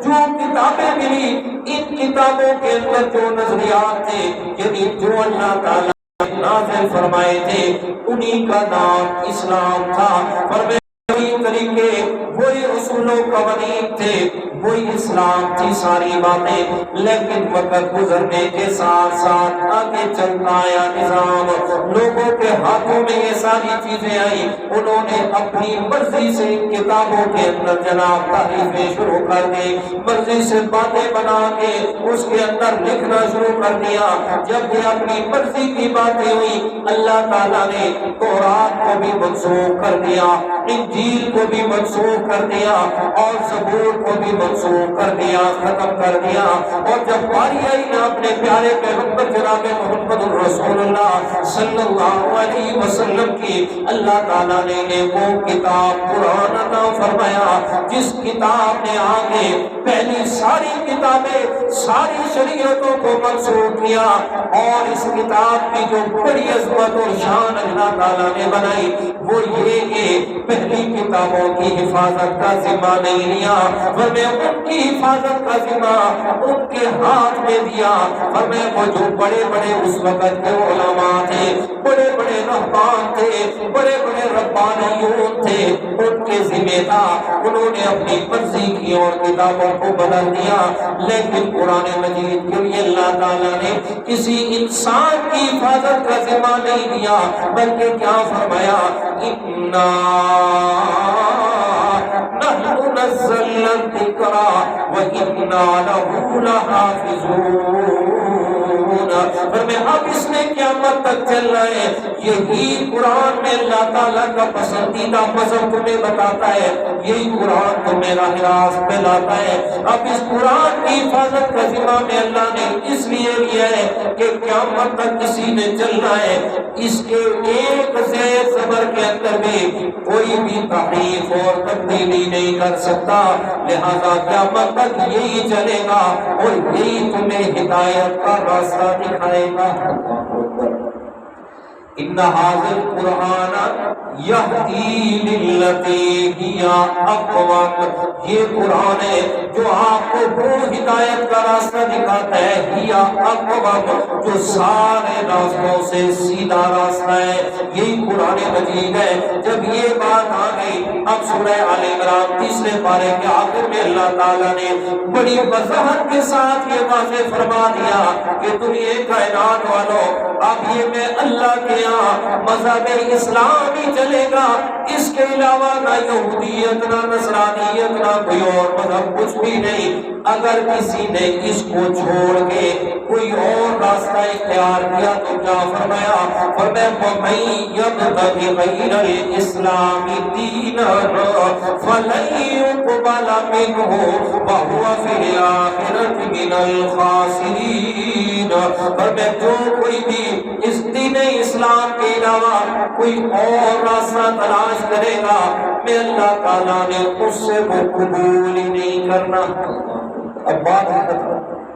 [SPEAKER 1] جو کتابیں ملی، ان کتابوں کے اندر جو نظریات تھے، یعنی جو اللہ تعالیٰ نازل فرمائے تھے، انہی کا نام اسلام تھا. فرمایا وہی طریقے، وہی اصول و قوانین تھے، وہی اسلام تھی ساری باتیں. لیکن وقت گزرنے کے ساتھ ساتھ آگے چلتا آیا نظام، لوگوں کے ہاتھوں میں یہ ساری چیزیں آئی، انہوں نے اپنی مرضی سے کتابوں کے اندر جناب تحریفیں شروع کر دی، مرضی سے باتیں بنا کے اس کے اندر لکھنا شروع کر دیا. جب یہ اپنی مرضی کی باتیں ہوئی، اللہ تعالیٰ نے تورات کو بھی منسوخ کر دیا، انجیل کو بھی منسوخ کر دیا اور زبور کو بھی منسوخ کر دیا، ختم کر دیا. اور جب باری آئی نا اپنے پیارے پیغمبر جناب محمد رسول اللہ صلی اللہ علیہ وسلم کی، اللہ تعالیٰ نے وہ کتاب قرآن عطا فرمایا، جس کتاب نے آگے پہلی ساری کتابیں، ساری شریعتوں کو منسوخ کیا. اور اس کتاب کی جو بڑی عظمت اور شان اللہ تعالیٰ نے بنائی وہ یہ کہ پہلی کتابوں کی حفاظت کا ذمہ نہیں لیا، فرمایا ان کی حفاظت کا ذمہ ان کے ہاتھ میں دیا. فرمایا وہ جو بڑے بڑے اس وقت کے علماء تھے، بڑے بڑے رہبان تھے، بڑے بڑے ربانیون تھے، ان کے ذمہ تھا. انہوں نے اپنی مرضی کی اور کتابوں کو بدل دیا. لیکن قرآن مجید کے لیے اللہ تعالیٰ نے کسی انسان کی حفاظت کا ذمہ نہیں دیا، بلکہ کیا فرمایا؟ اِنَّا نَحْنُ نَزَّلْنَا الذِّكْرَ وَإِنَّا لَهُ لَحَافِظُونَ. فرمایا اب اس نے قیامت تک چل رہا ہے. یہی قرآن میں اللہ تعالیٰ کا پسندیدہ مذہب تمہیں بتاتا ہے، یہی قرآن تمہیں راہ راست پہ لاتا ہے. اب اس قرآن کی حفاظت کا ذمہ میں اللہ نے اس لیے لیا ہے کہ قیامت تک کسی نے چلنا ہے. اس کے ایک زیر زبر کے اندر بھی کوئی بھی تحریف اور تبدیلی نہیں کر سکتا. لہذا قیامت تک یہی چلے گا اور یہی تمہیں ہدایت کا راستہ دکھائے گا. ان ھذا القرآن یہدی للتی ہی اقوم. یہ قرآن ہے جو جو آپ کو وہ ہدایت کا راستہ دکھاتا ہے، ہیا اقوم، جو سارے راستوں سے سیدھا راستہ ہے، یہی قرآن مجید ہے۔ جب یہ بات آ گئی، اب سورہ آل عمران تیسرے پارے کے آخر میں اللہ تعالیٰ نے بڑی وضاحت کے ساتھ یہ واضح فرما دیا کہ دنیا کائنات والوں، اب یہ میں اللہ کے یہاں مذہب اسلام ہی چلے گا، اس کے علاوہ نہ یہودیت نہ نصرانیت نہ کوئی اور مذہب کچھ بھی نہیں۔ اگر کسی نے اس کو چھوڑ کے کوئی اور راستہ اختیار کیا تو کیا فرمایا؟ فرمایا وَمَن يَبْتَغِ غَيْرَ الْإِسْلَامِ دِينًا فَلَن يُقْبَلَ مِنْهُ وَهُوَ فِي الْآخِرَةِ مِنَ الْخَاسِرِينَ۔ فرمایا جو کوئی بھی اس دین اسلام کے علاوہ کوئی اور راستہ تلاش کرے گا، میں اللہ تعالیٰ نے اس سے وہ قبول ہی نہیں کرنا۔ اب بات ہے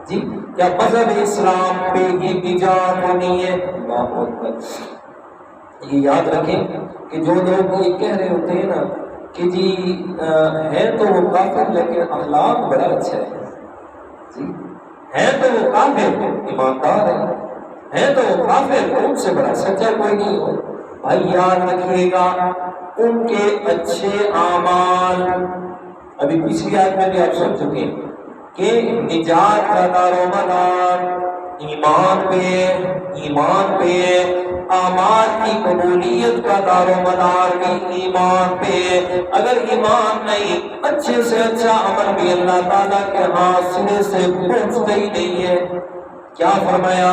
[SPEAKER 1] جی، کیا مذہب اسلام پہ ہی نجات ہونی ہے؟ اللہ اکبر۔ یہ یاد رکھیں کہ جو لوگ یہ کہہ رہے ہوتے ہیں نا کہ جی ہے تو وہ کافر لیکن اخلاق بڑا اچھا ہے، جی ہے تو وہ کافر ایماندار ہے تو وہ کافر، ان سے بڑا سچا کوئی نہیں ہو۔ بھائی یاد رکھیے گا ان کے اچھے اعمال، ابھی پچھلی آیت میں بھی آپ سن چکے کہ نجات کا دار و مدار ایمان پہ، اعمال کی قبولیت کا دار و مدار بھی ایمان پہ۔ اگر ایمان نہیں، اچھے سے اچھا عمل بھی اللہ تعالیٰ کے ہاتھ سرے سے پہنچتا ہی نہیں ہے۔ کیا فرمایا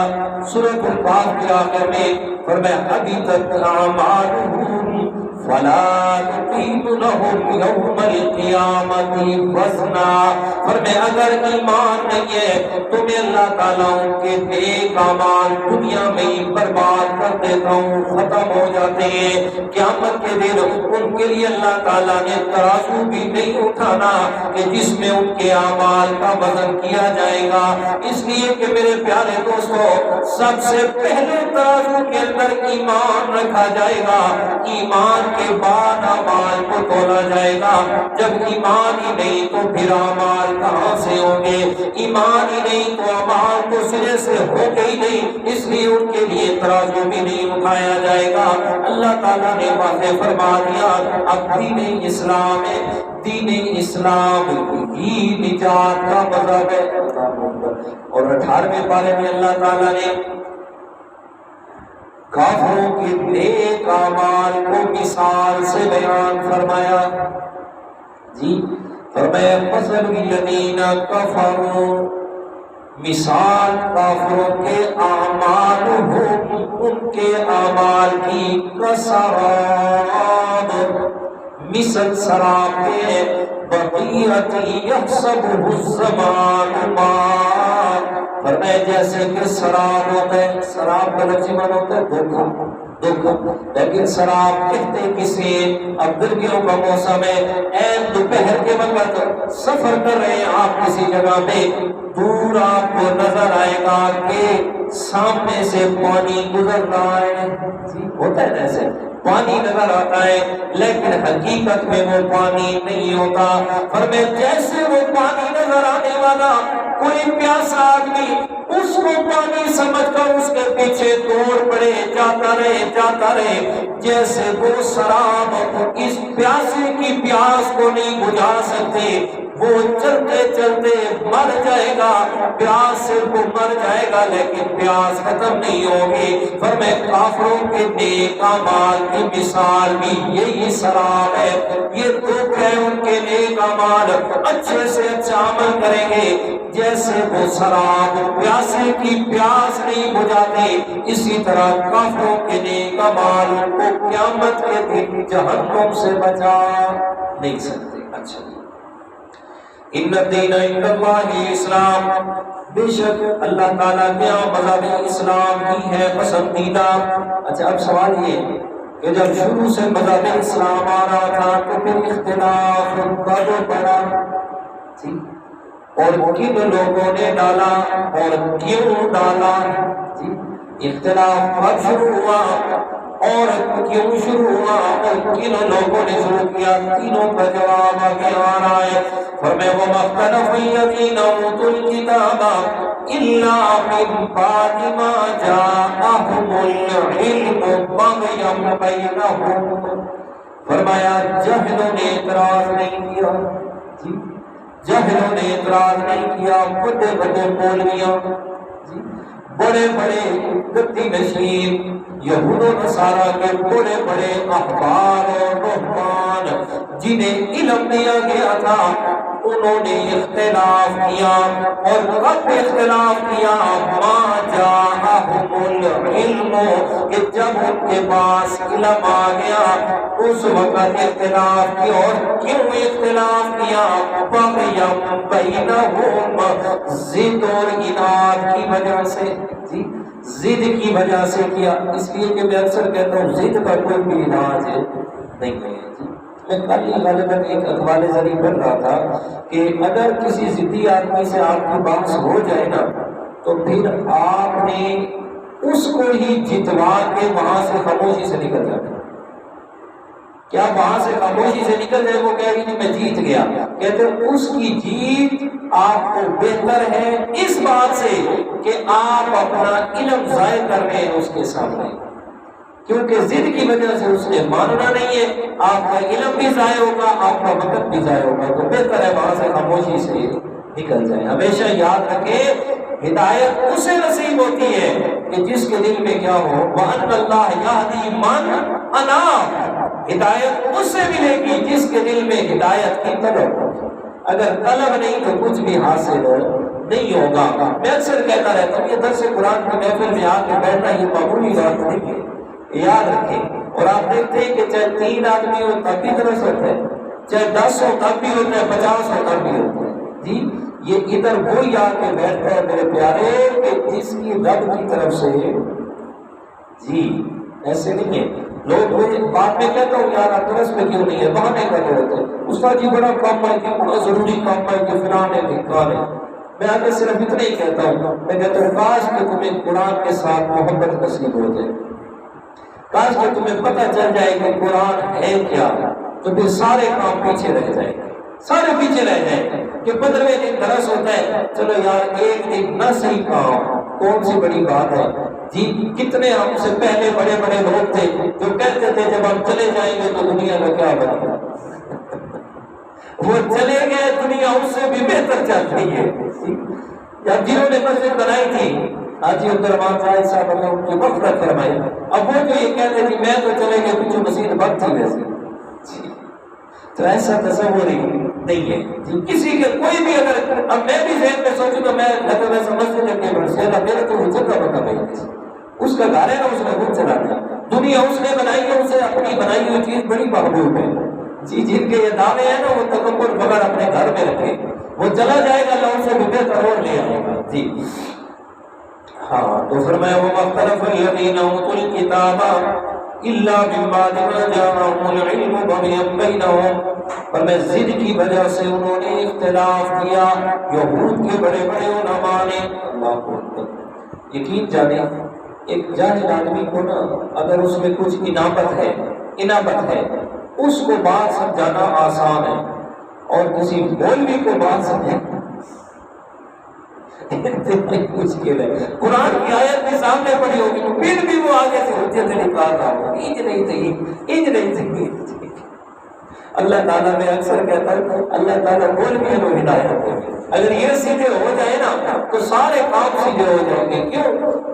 [SPEAKER 1] سورۃ القاف کے آخر میں؟ فرمایا حبطت اعمالهم فلا نقیم لهم یوم القیامت وزنا۔ فرمایا اگر ایمان نہیں ہے تو میں اللہ تعالیٰ ان کے نیک اعمال دنیا میں ہی برباد کر دیتا ہوں، ختم ہو جاتے ہیں۔ قیامت کے دن ان کے لیے اللہ تعالیٰ نے ترازو بھی نہیں اٹھانا کہ جس میں ان کے اعمال کا وزن کیا جائے گا۔ اس لیے کہ میرے پیارے دوستو، سب سے پہلے ترازو کے اندر ایمان رکھا جائے گا، ایمان کے بعد اعمال کو تولا جائے گا۔ جب ایمان ہی نہیں تو پھر اعمال کہاں سے ہوں گے؟ ایمان ہی نہیں تو اعمال تو سرے سے ہو گئی نہیں، اس لیے ان کے لیے ترازو بھی نہیں اٹھایا جائے گا۔ اللہ تعالیٰ نے واضح فرما دیا اب دین اسلام ہے، دین اسلام ہی نجات کا مذہب ہے۔ اور 18ویں پارے میں اللہ تعالیٰ نے کافروں کے نیک اعمال کو مثال سے بیان فرمایا، جی فرمایا مثل الذین کفروا، مثال کافروں کے اعمال ان کے اعمال کی کسراب، مثل سراب کے بقیت یحسبہ الزمان ماء۔ فرمایا جیسے کہ سراب ہوتا ہے، سراب کا لفظی معنی ہوتا ہے دھوکہ، لیکن سراب کہتے کسی، اب گرمیوں کا موسم ہے، این دوپہر کے وقت سفر کر رہے ہیں آپ کسی جگہ پہ، دور آپ کو نظر آئے گا کہ سامنے سے پانی گزر رہا ہے، ہوتا ہے ایسے پانی نظر آتا ہے لیکن حقیقت میں وہ پانی نہیں ہوتا۔ فرمایا جیسے وہ پانی نظر آنے والا کوئی پیاسا آدمی اس کو پانی سمجھ کر اس کے پیچھے دوڑ پڑے، جاتا رہے، جیسے وہ شراب اس پیاسے کی پیاس کو نہیں بجھا سکتے، وہ چلتے چلتے مر جائے گا، پیاس سے وہ مر جائے گا لیکن پیاس ختم نہیں ہوگی۔ فرمایا کافروں کے نیک اعمال کی مثال بھی یہی شراب ہے، یہ دکھ ہے ان کے نیک اعمال اچھے سے اچھا عمل کریں گے، جیسے وہ شراب پیاسے کی پیاس نہیں بجھاتے، اسی طرح کافروں کے نیک اعمال کو قیامت کے دن جہنم سے بچا نہیں سکتے۔ اچھا ان الدین عند اللہ اسلام، بے شک اللہ تعالیٰ کے یہاں مذہب اسلام ہی ہے پسندیدہ۔ اچھا اب سوال یہ کہ جب شروع سے مذہب اسلام آ رہا تھا تو پھر اختلاف کب پڑا، اور کن لوگوں نے ڈالا اور کیوں ڈالا؟ اختلاف کب شروع ہوا؟ اور کیوں شروع ہوا اور کن لوگوں نے شروع کیا؟ تینوں کا جواب آگے آ رہا ہے۔ فرمایا وَمَا اخْتَلَفَ الَّذِينَ أُوتُوا الْكِتَابَ إِلَّا مِن بَعْدِ مَا جَاءَهُمُ الْعِلْمُ بَغْيًا بَيْنَهُمْ۔ فرمایا جاہلوں نے اعتراض نہیں کیا، جاہلوں نے اعتراض نہیں کیا، بڑے بڑے مولویاں، بڑے بڑے گدی نشین یہود و نصارہ کے بڑے بڑے احبار اور رہبان جنہیں علم دیا گیا تھا، انہوں نے اختلاف کیا۔ اور کب اختلاف کیا؟ ما جاءہم العلم، کہ جب ان کے پاس علم آ گیا اس وقت اختلاف کیا۔ اور کیوں اختلاف کیا؟ بغیا بینہم، ضد اور اناد کی وجہ سے، ضد کی وجہ سے کیا۔ اس لیے کہ میں اکثر کہتا ہوں ضد کا کوئی بھی علاج نہیں ہے۔ میں کل ہی غالباً ایک اخبار ذریعہ پڑھ رہا تھا کہ اگر کسی ضدی آدمی سے آپ کی بحث ہو جائے نا تو پھر آپ نے اس کو ہی جتوا کے وہاں سے خاموشی سے نکل جانا۔ کیا وہاں سے خاموشی سے نکل جائے؟ وہ کہہ رہی میں جیت گیا۔ کہتے اس کی جیت آپ کو بہتر ہے اس بات سے کہ آپ اپنا علم ضائع کر رہے ہیں اس کے سامنے، کیونکہ ضد کی وجہ سے اس نے ماننا نہیں ہے، آپ کا علم بھی ضائع ہوگا، آپ کا وقت بھی ضائع ہوگا۔ تو بہتر ہے وہاں سے خاموشی سے نکل جائے۔ ہمیشہ یاد رکھیں ہدایت اسے نصیب ہوتی ہے کہ جس کے دل میں کیا ہو، وَأَنَّ اللَّهَ يَهْدِي مَنْ أَنَابَ، ہدایت اس سے ملے گی جس کے دل میں ہدایت کی طلب ہو۔ اگر طلب نہیں تو کچھ بھی حاصل نہیں ہوگا۔ میں اکثر کہتا رہتا ہوں یہ درس قرآن کی محفل میں آ کے بیٹھنا یہ معمولی بات نہیں ہے، یاد رکھیں۔ اور آپ دیکھتے ہیں کہ چاہے 3 آدمی ہو تب بھی درس ہوتا ہے، چاہے 10 ہو تب بھی ہوتا ہے، 50 ہو تب بھی ہوتا ہے۔ جی یہ ادھر وہی آ کے بیٹھتا ہے میرے پیارے کہ جس کی رب کی طرف سے، جی ایسے نہیں ہے۔ لوگ مجھے بعد میں کہتا ہوں یار درس میں کیوں نہیں ہے، بہانے کر رہے ہوتے ہیں، استاد جی بڑا کام ہے کہ بڑا ضروری کام ہے کہ فلاں ہے ڈھکان ہے۔ میں آگے صرف اتنا ہی کہتا ہوں، میں کہتا ہوں کاش کہ تمہیں قرآن کے ساتھ محبت نصیب ہو جائے، کاش کہ تمہیں پتہ چل جائے کہ قرآن ہے کیا، تو پھر سارے کام پیچھے رہ جائیں گے، سارے پیچھے رہ جائیں گے۔ کہ 15ویں دن درس ہوتا ہے، چلو یار ایک دن نہ صحیح کام کون سی بڑی بات ہے۔ جی کتنے ہم سے پہلے بڑے بڑے لوگ تھے جو کہتے تھے جب ہم چلے جائیں گے تو دنیا کا کیا بنے گا، وہ چلے گئے دنیا اس سے بھی بہتر چل رہی ہے۔ جب جنہوں نے مسجد بنائی تھی حاجی عبدالرحمان صاحب صاحب اللہ ان کی مغفرت فرمائے، اب وہ جو یہ کہتے تھے میں تو چلے گئے پیچھے مسجد بند تھی ویسے، تو ایسا تصور ہی نہیں ہے۔ جی کسی کے کوئی بھی اگر اب میں بھی ذہن میں سوچوں تو میں لگا میں سمجھتے لگے برسیدہ میرے تو وہ جگہ بتا بھائی اس کا گھر ہے نا اس نے خود چلا دیا، دنیا اس نے بنائی ہے، اسے اپنی بنائی ہوئی چیز بڑی محبوب ہے۔ جی جن کے یہ دعوے ہیں نا وہ تکبر بغیر اپنے گھر میں رکھے، وہ چلا جائے گا اللہ اسے بھی بہتر اور لے آئے گا۔ جی ہاں تو فرمایا وَمَا اخْتَلَفَ الَّذِينَ أُوتُوا الْكِتَابَ إِلَّا مِن بَعْدِ مَا جَاءَهُمُ الْعِلْمُ بَغْيًا بَيْنَهُمْ، اور میں ضد کی وجہ سے انہوں نے اختلاف کیا، یہود کے بڑے بڑے علماء نے۔ اللہ اکبر، یقین جانے ایک جاہل آدمی کو نا اگر اس میں کچھ انابت ہے اس کو بات سمجھانا آسان ہے، اور کسی مولوی کو بات سمجھانا مشکل ہے۔ قرآن کی آیت بھی سامنے پڑی ہوگی پھر بھی وہ آگے سے حجت نکال رہا ہوگا، انج نہیں تھی۔ اللہ تعالیٰ میں اکثر کہتا ہوں اللہ تعالیٰ مولویوں کو ہدایت دے، اگر یہ سیدھے ہو جائے نا تو سارے کام سیدھے ہو جائیں گے۔ کیوں؟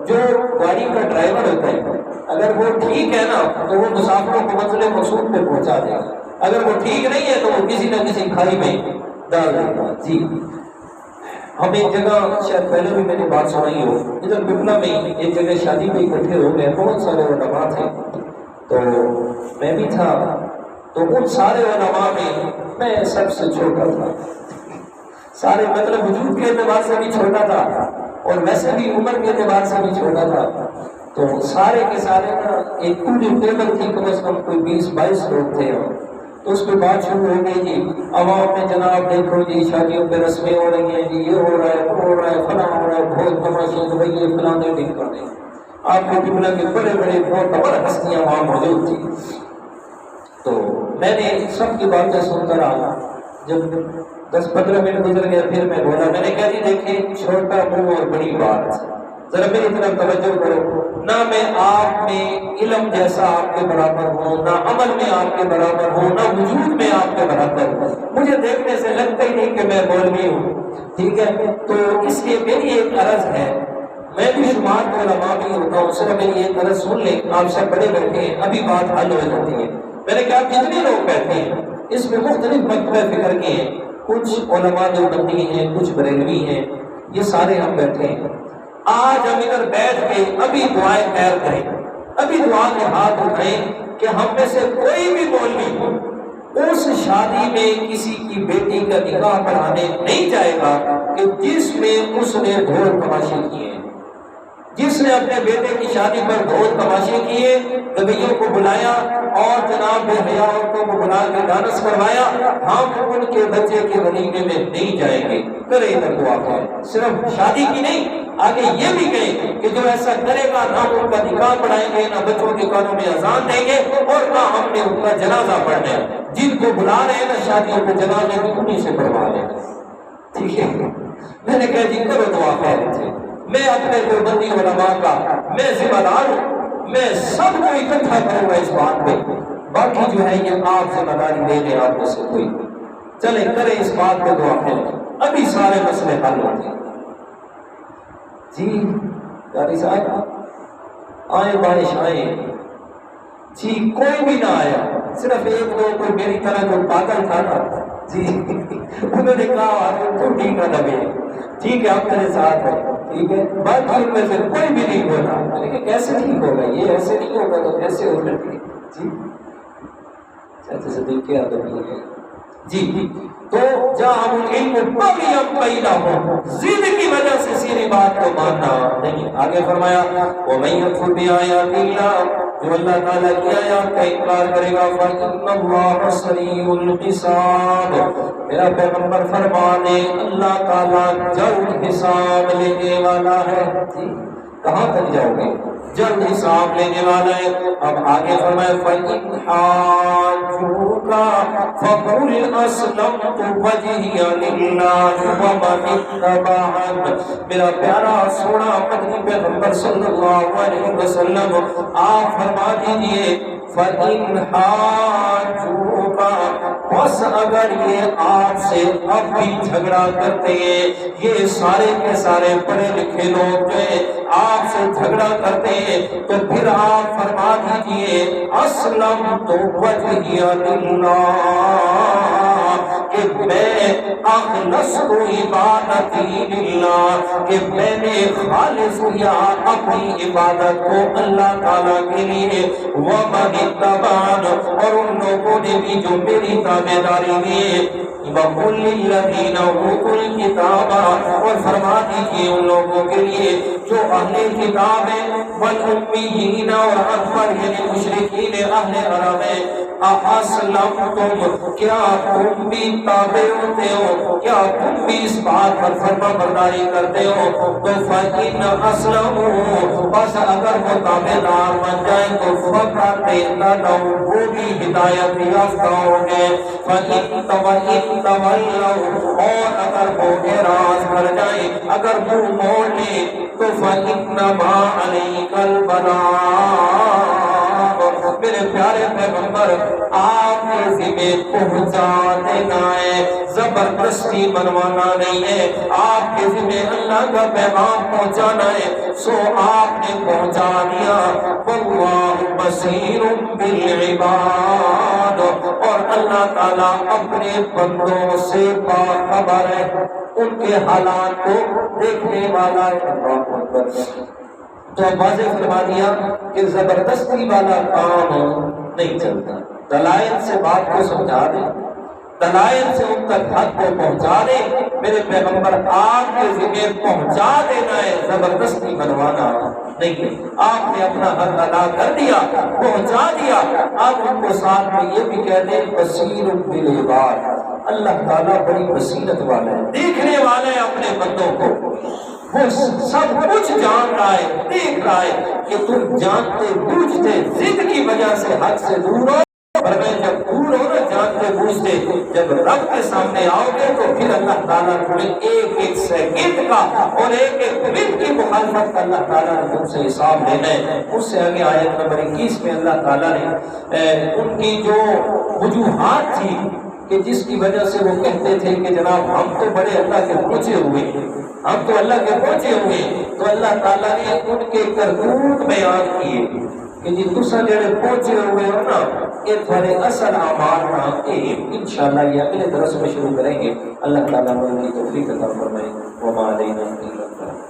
[SPEAKER 1] جو گاڑی کا ڈرائیور ہوتا ہے اگر وہ ٹھیک ہے نا تو وہ مسافروں کو منزل مقصود پہ پہنچا دے گا، اگر وہ ٹھیک نہیں ہے تو وہ کسی نہ کسی کھائی میں ڈال دے گا۔ جی ہم ایک جگہ شاید پہلے بھی میں نے بات سنائی ہو، ادھر پپلا میں ایک جگہ شادی میں اکٹھے ہو گئے، بہت سارے علماء تھے، تو میں بھی تھا، تو ان سارے علماء میں سب سے چھوٹا تھا، سارے مطلب وجود کے اعتبار سے بھی چھوٹا تھا اور ویسے بھی عمر کے اعتبار سے بھی چھوٹا تھا۔ تو سارے کے سارے نا ایک پوری ٹیبل تھی، کم از کم کوئی 20-22 لوگ تھے، تو اس پہ بات شروع ہو گئی جی عوام میں جناب دیکھو جی شادیوں پہ رسمیں ہو رہی ہیں، جی یہ ہو رہا ہے وہ ہو رہا ہے فلاں ہو رہا ہے، بہت تماشے تو بھائی یہ فلاں دے ٹھیک کر دیں۔ آپ کے قبلہ کے بڑے بڑے معتبر ہستیاں وہاں موجود تھی. تو میں نے سب کی باتیں سن کر آیا. جب 10-15 منٹ گزر گیا پھر میں بولا, میں نے کہا جی دیکھیں چھوٹا منہ اور بڑی بات, ذرا میری طرف توجہ کرو. نہ میں آپ میں علم جیسا آپ کے برابر ہوں, نہ عمل میں آپ کے برابر ہوں, نہ وجود میں آپ کے برابر ہوں. مجھے دیکھنے سے لگتا ہی نہیں کہ میں مولوی ہوں, ٹھیک ہے. تو اس لیے میری ایک عرض ہے, میں بھی شمار کا علماء بھی ہوتا ہوں, صرف میری ایک عرض سن لیں. آپ سب بڑے بیٹھے ہیں, ابھی بات حل ہو جاتی ہے. میں نے کہا جتنے لوگ بیٹھے ہیں اس میں مختلف مکتبہ فکر کے ہیں, کچھ علماء دیوبندی ہیں, کچھ بریلوی ہیں, یہ سارے ہم بیٹھے ہیں. آج ہم ادھر بیٹھ کے ابھی دعائیں خیر کریں, ابھی دعا کے ہاتھ اٹھائیں کہ ہم میں سے کوئی بھی مولوی ہو اس شادی میں کسی کی بیٹی کا نکاح پڑھانے نہیں جائے گا کہ جس میں اس نے ڈھول تماشے کیے, جس نے اپنے بیٹے کی شادی پر ڈھول تماشے کیے, گویوں کو بلایا اور جناب بے حیا عورتوں کو بلا کے ڈانس کروایا. ہم ان کے بچے کے ولیمے میں نہیں جائیں گے. کرے ادھر دعا ہے, صرف شادی کی نہیں, آگے یہ بھی کہیں کہ جو ایسا کرے گا نہ ان کا نکاح پڑھائیں گے, نہ بچوں کے کانوں میں اذان دیں گے, اور نہ ہم نے ان کا جنازہ پڑھنا ہے. جن کو بلا رہے ہیں نا شادیوں کو, جنازے بھی انہیں سے پڑھوا لیں, ٹھیک ہے. میں نے کہا جی کرو دعا خیر سے. میں اپنے دیوبندی علماء کا میں ذمہ دار ہوں, میں سب کو اکٹھا کروں گا اس بات پہ. باقی جو ہے یہ آپ ذمہ داری لے لیں, آپ میں سے کوئی چلے کرے اس بات پہ دعا خیر, ابھی سارے مسئلے حل ہوتے ہیں. جی قاری صاحب آئے, بارش آئے جی, کوئی بھی نہ آیا, صرف ایک دو کوئی میری طرح جو پاگل تھا نا جی, انہوں نے کہا تو ٹھیک ہے نبی, ٹھیک ہے آپ تیرے ساتھ ہے, ٹھیک ہے. باقی ان میں سے کوئی بھی نہیں بولا. میں نے کہا کیسے ٹھیک ہوگا, یہ ایسے نہیں ہوگا تو کیسے ہو سکتی جی. چاچا صدیق کے آدمی ہے جی. تو جہاں علم بغیم بینہم, ضد کی وجہ سے سیدھی بات کو ماننا نہیں. آگے فرمایا وَمَن يَكْفُرْ بِآيَاتِ اللَّهِ, جو اللہ تعالیٰ کی آیات کا انکار کرے گا فَإِنَّ اللَّهَ سَرِيعُ الْحِسَابِ, میرا پیغمبر فرمانے اللہ تعالیٰ جلد حساب لینے والا ہے. جی کہاں تک جاؤ گے, جلد حساب لینے والا ہے. اب آگے فرمائے فَإِنْ حَاجُّوكَ فَقُلْ أَسْلَمْتُ وَجْهِيَ لِلَّهِ وَمَنِ اتَّبَعَنِ. میرا پیارا سونا مدنی پیغمبر صلی اللہ علیہ وسلم آپ فرما دیجئے فَإِنْ حَاجُّوكَ, بس اگر یہ آپ سے اب بھی جھگڑا کرتے ہیں, یہ سارے کے سارے پڑھے لکھے لوگ جو ہیں آپ سے جھگڑا کرتے ہیں, تو پھر آپ فرما دیجئے اسلمت وجہی للہ, کہ میں اخلصت عبادتی للہ, کہ میں نے خالص کیا اپنی عبادت کو اللہ تعالیٰ کے لیے. وَمَنِ اتَّبَعَنِ, اور ان لوگوں نے بھی جو میری تابعداری کی. وَقُلْ لِلَّذِينَ أُوتُوا الْكِتَابَ, اور فرما دیجیے ان لوگوں کے لیے جو اہل کتاب ہیں, وَالْأُمِّيِّينَ, اور اکبر یعنی مشرکین اہل عرب ہیں, أَأَسْلَمْتُمْ, کیا تم بھی تابع ہوتے ہو, کیا تم بھی اس بات پر فرما برداری کرتے ہو. تو فَإِنْ أَسْلَمُوا, بس اگر وہ تابع دار بن جائیں تو فَقَدْ اهْتَدَوْا, وہ بھی ہدایت یافتہ ہوں گے. فَإِنْ تَوَلَّوْا, اور اگر وہ اعراض کر جائیں, اگر منہ موڑ لیں, تو فَإِنَّمَا عَلَيْكَ الْبَلَاغُ, میرے پیارے پیغمبر آپ کے ذمہ پہنچا دینا ہے, زبردستی بنوانا نہیں ہے. آپ کے ذمہ اللہ کا پیغام پہنچانا ہے, سو آپ نے پہنچا دیا. واللہ بصیر بالعباد, اور اللہ تعالیٰ اپنے بندوں سے باخبر ہے, ان کے حالات کو دیکھنے والا ہے. اللہ اکبر. تو واضح فرما دیا کہ زبردستی والا کام نہیں چلتا. دلائل سے بات کو سمجھا دیں, دلائل سے ان تک حق کو پہنچا دیں. میرے پیغمبر آپ کے ذمہ پہنچا دینا ہے, زبردستی بنوانا نہیں ہے. آپ نے اپنا حق ادا کر دیا, پہنچا دیا. اب ان کو ساتھ میں یہ بھی کہہ دیں بصیر بالعباد, اللہ تعالیٰ بڑی بصیرت والا ہے, دیکھنے والا ہے اپنے بندوں کو. وہ سب کچھ جان رہا ہے، دیکھ رہا ہے کہ تم جانتے بوجھتے ضد کی وجہ سے حد سے دور ہو، پر میں جب دور ہو نا جانتے بوجھتے، جب رب کے سامنے آؤ گے تو پھر اللہ تعالیٰ تمہیں ایک ایک سیکنڈ کا اور ایک ایک منٹ کی مخالفت کا اللہ تعالیٰ نے تم سے حساب لینا ہے۔ اس سے آگے آیت نمبر 21 میں اللہ تعالیٰ نے ان کی جو وجوہات تھی کہ جس کی وجہ سے وہ کہتے تھے کہ جناب ہم تو بڑے اللہ کے پہنچے ہوئے، ہم تو اللہ کے پہنچے ہوئے، تو اللہ تعالیٰ نے ان کے کرتوت بیان کیے کہ جی تسا جڑے پہنچے ہوئے ہو نا، یہ تھوڑے اصل اعمال نہ انشاءاللہ یہ اگلے درس میں شروع کریں گے۔ اللہ تعالیٰ نے توفیق عطا فرمائے۔ وما علینا الا البلاغ۔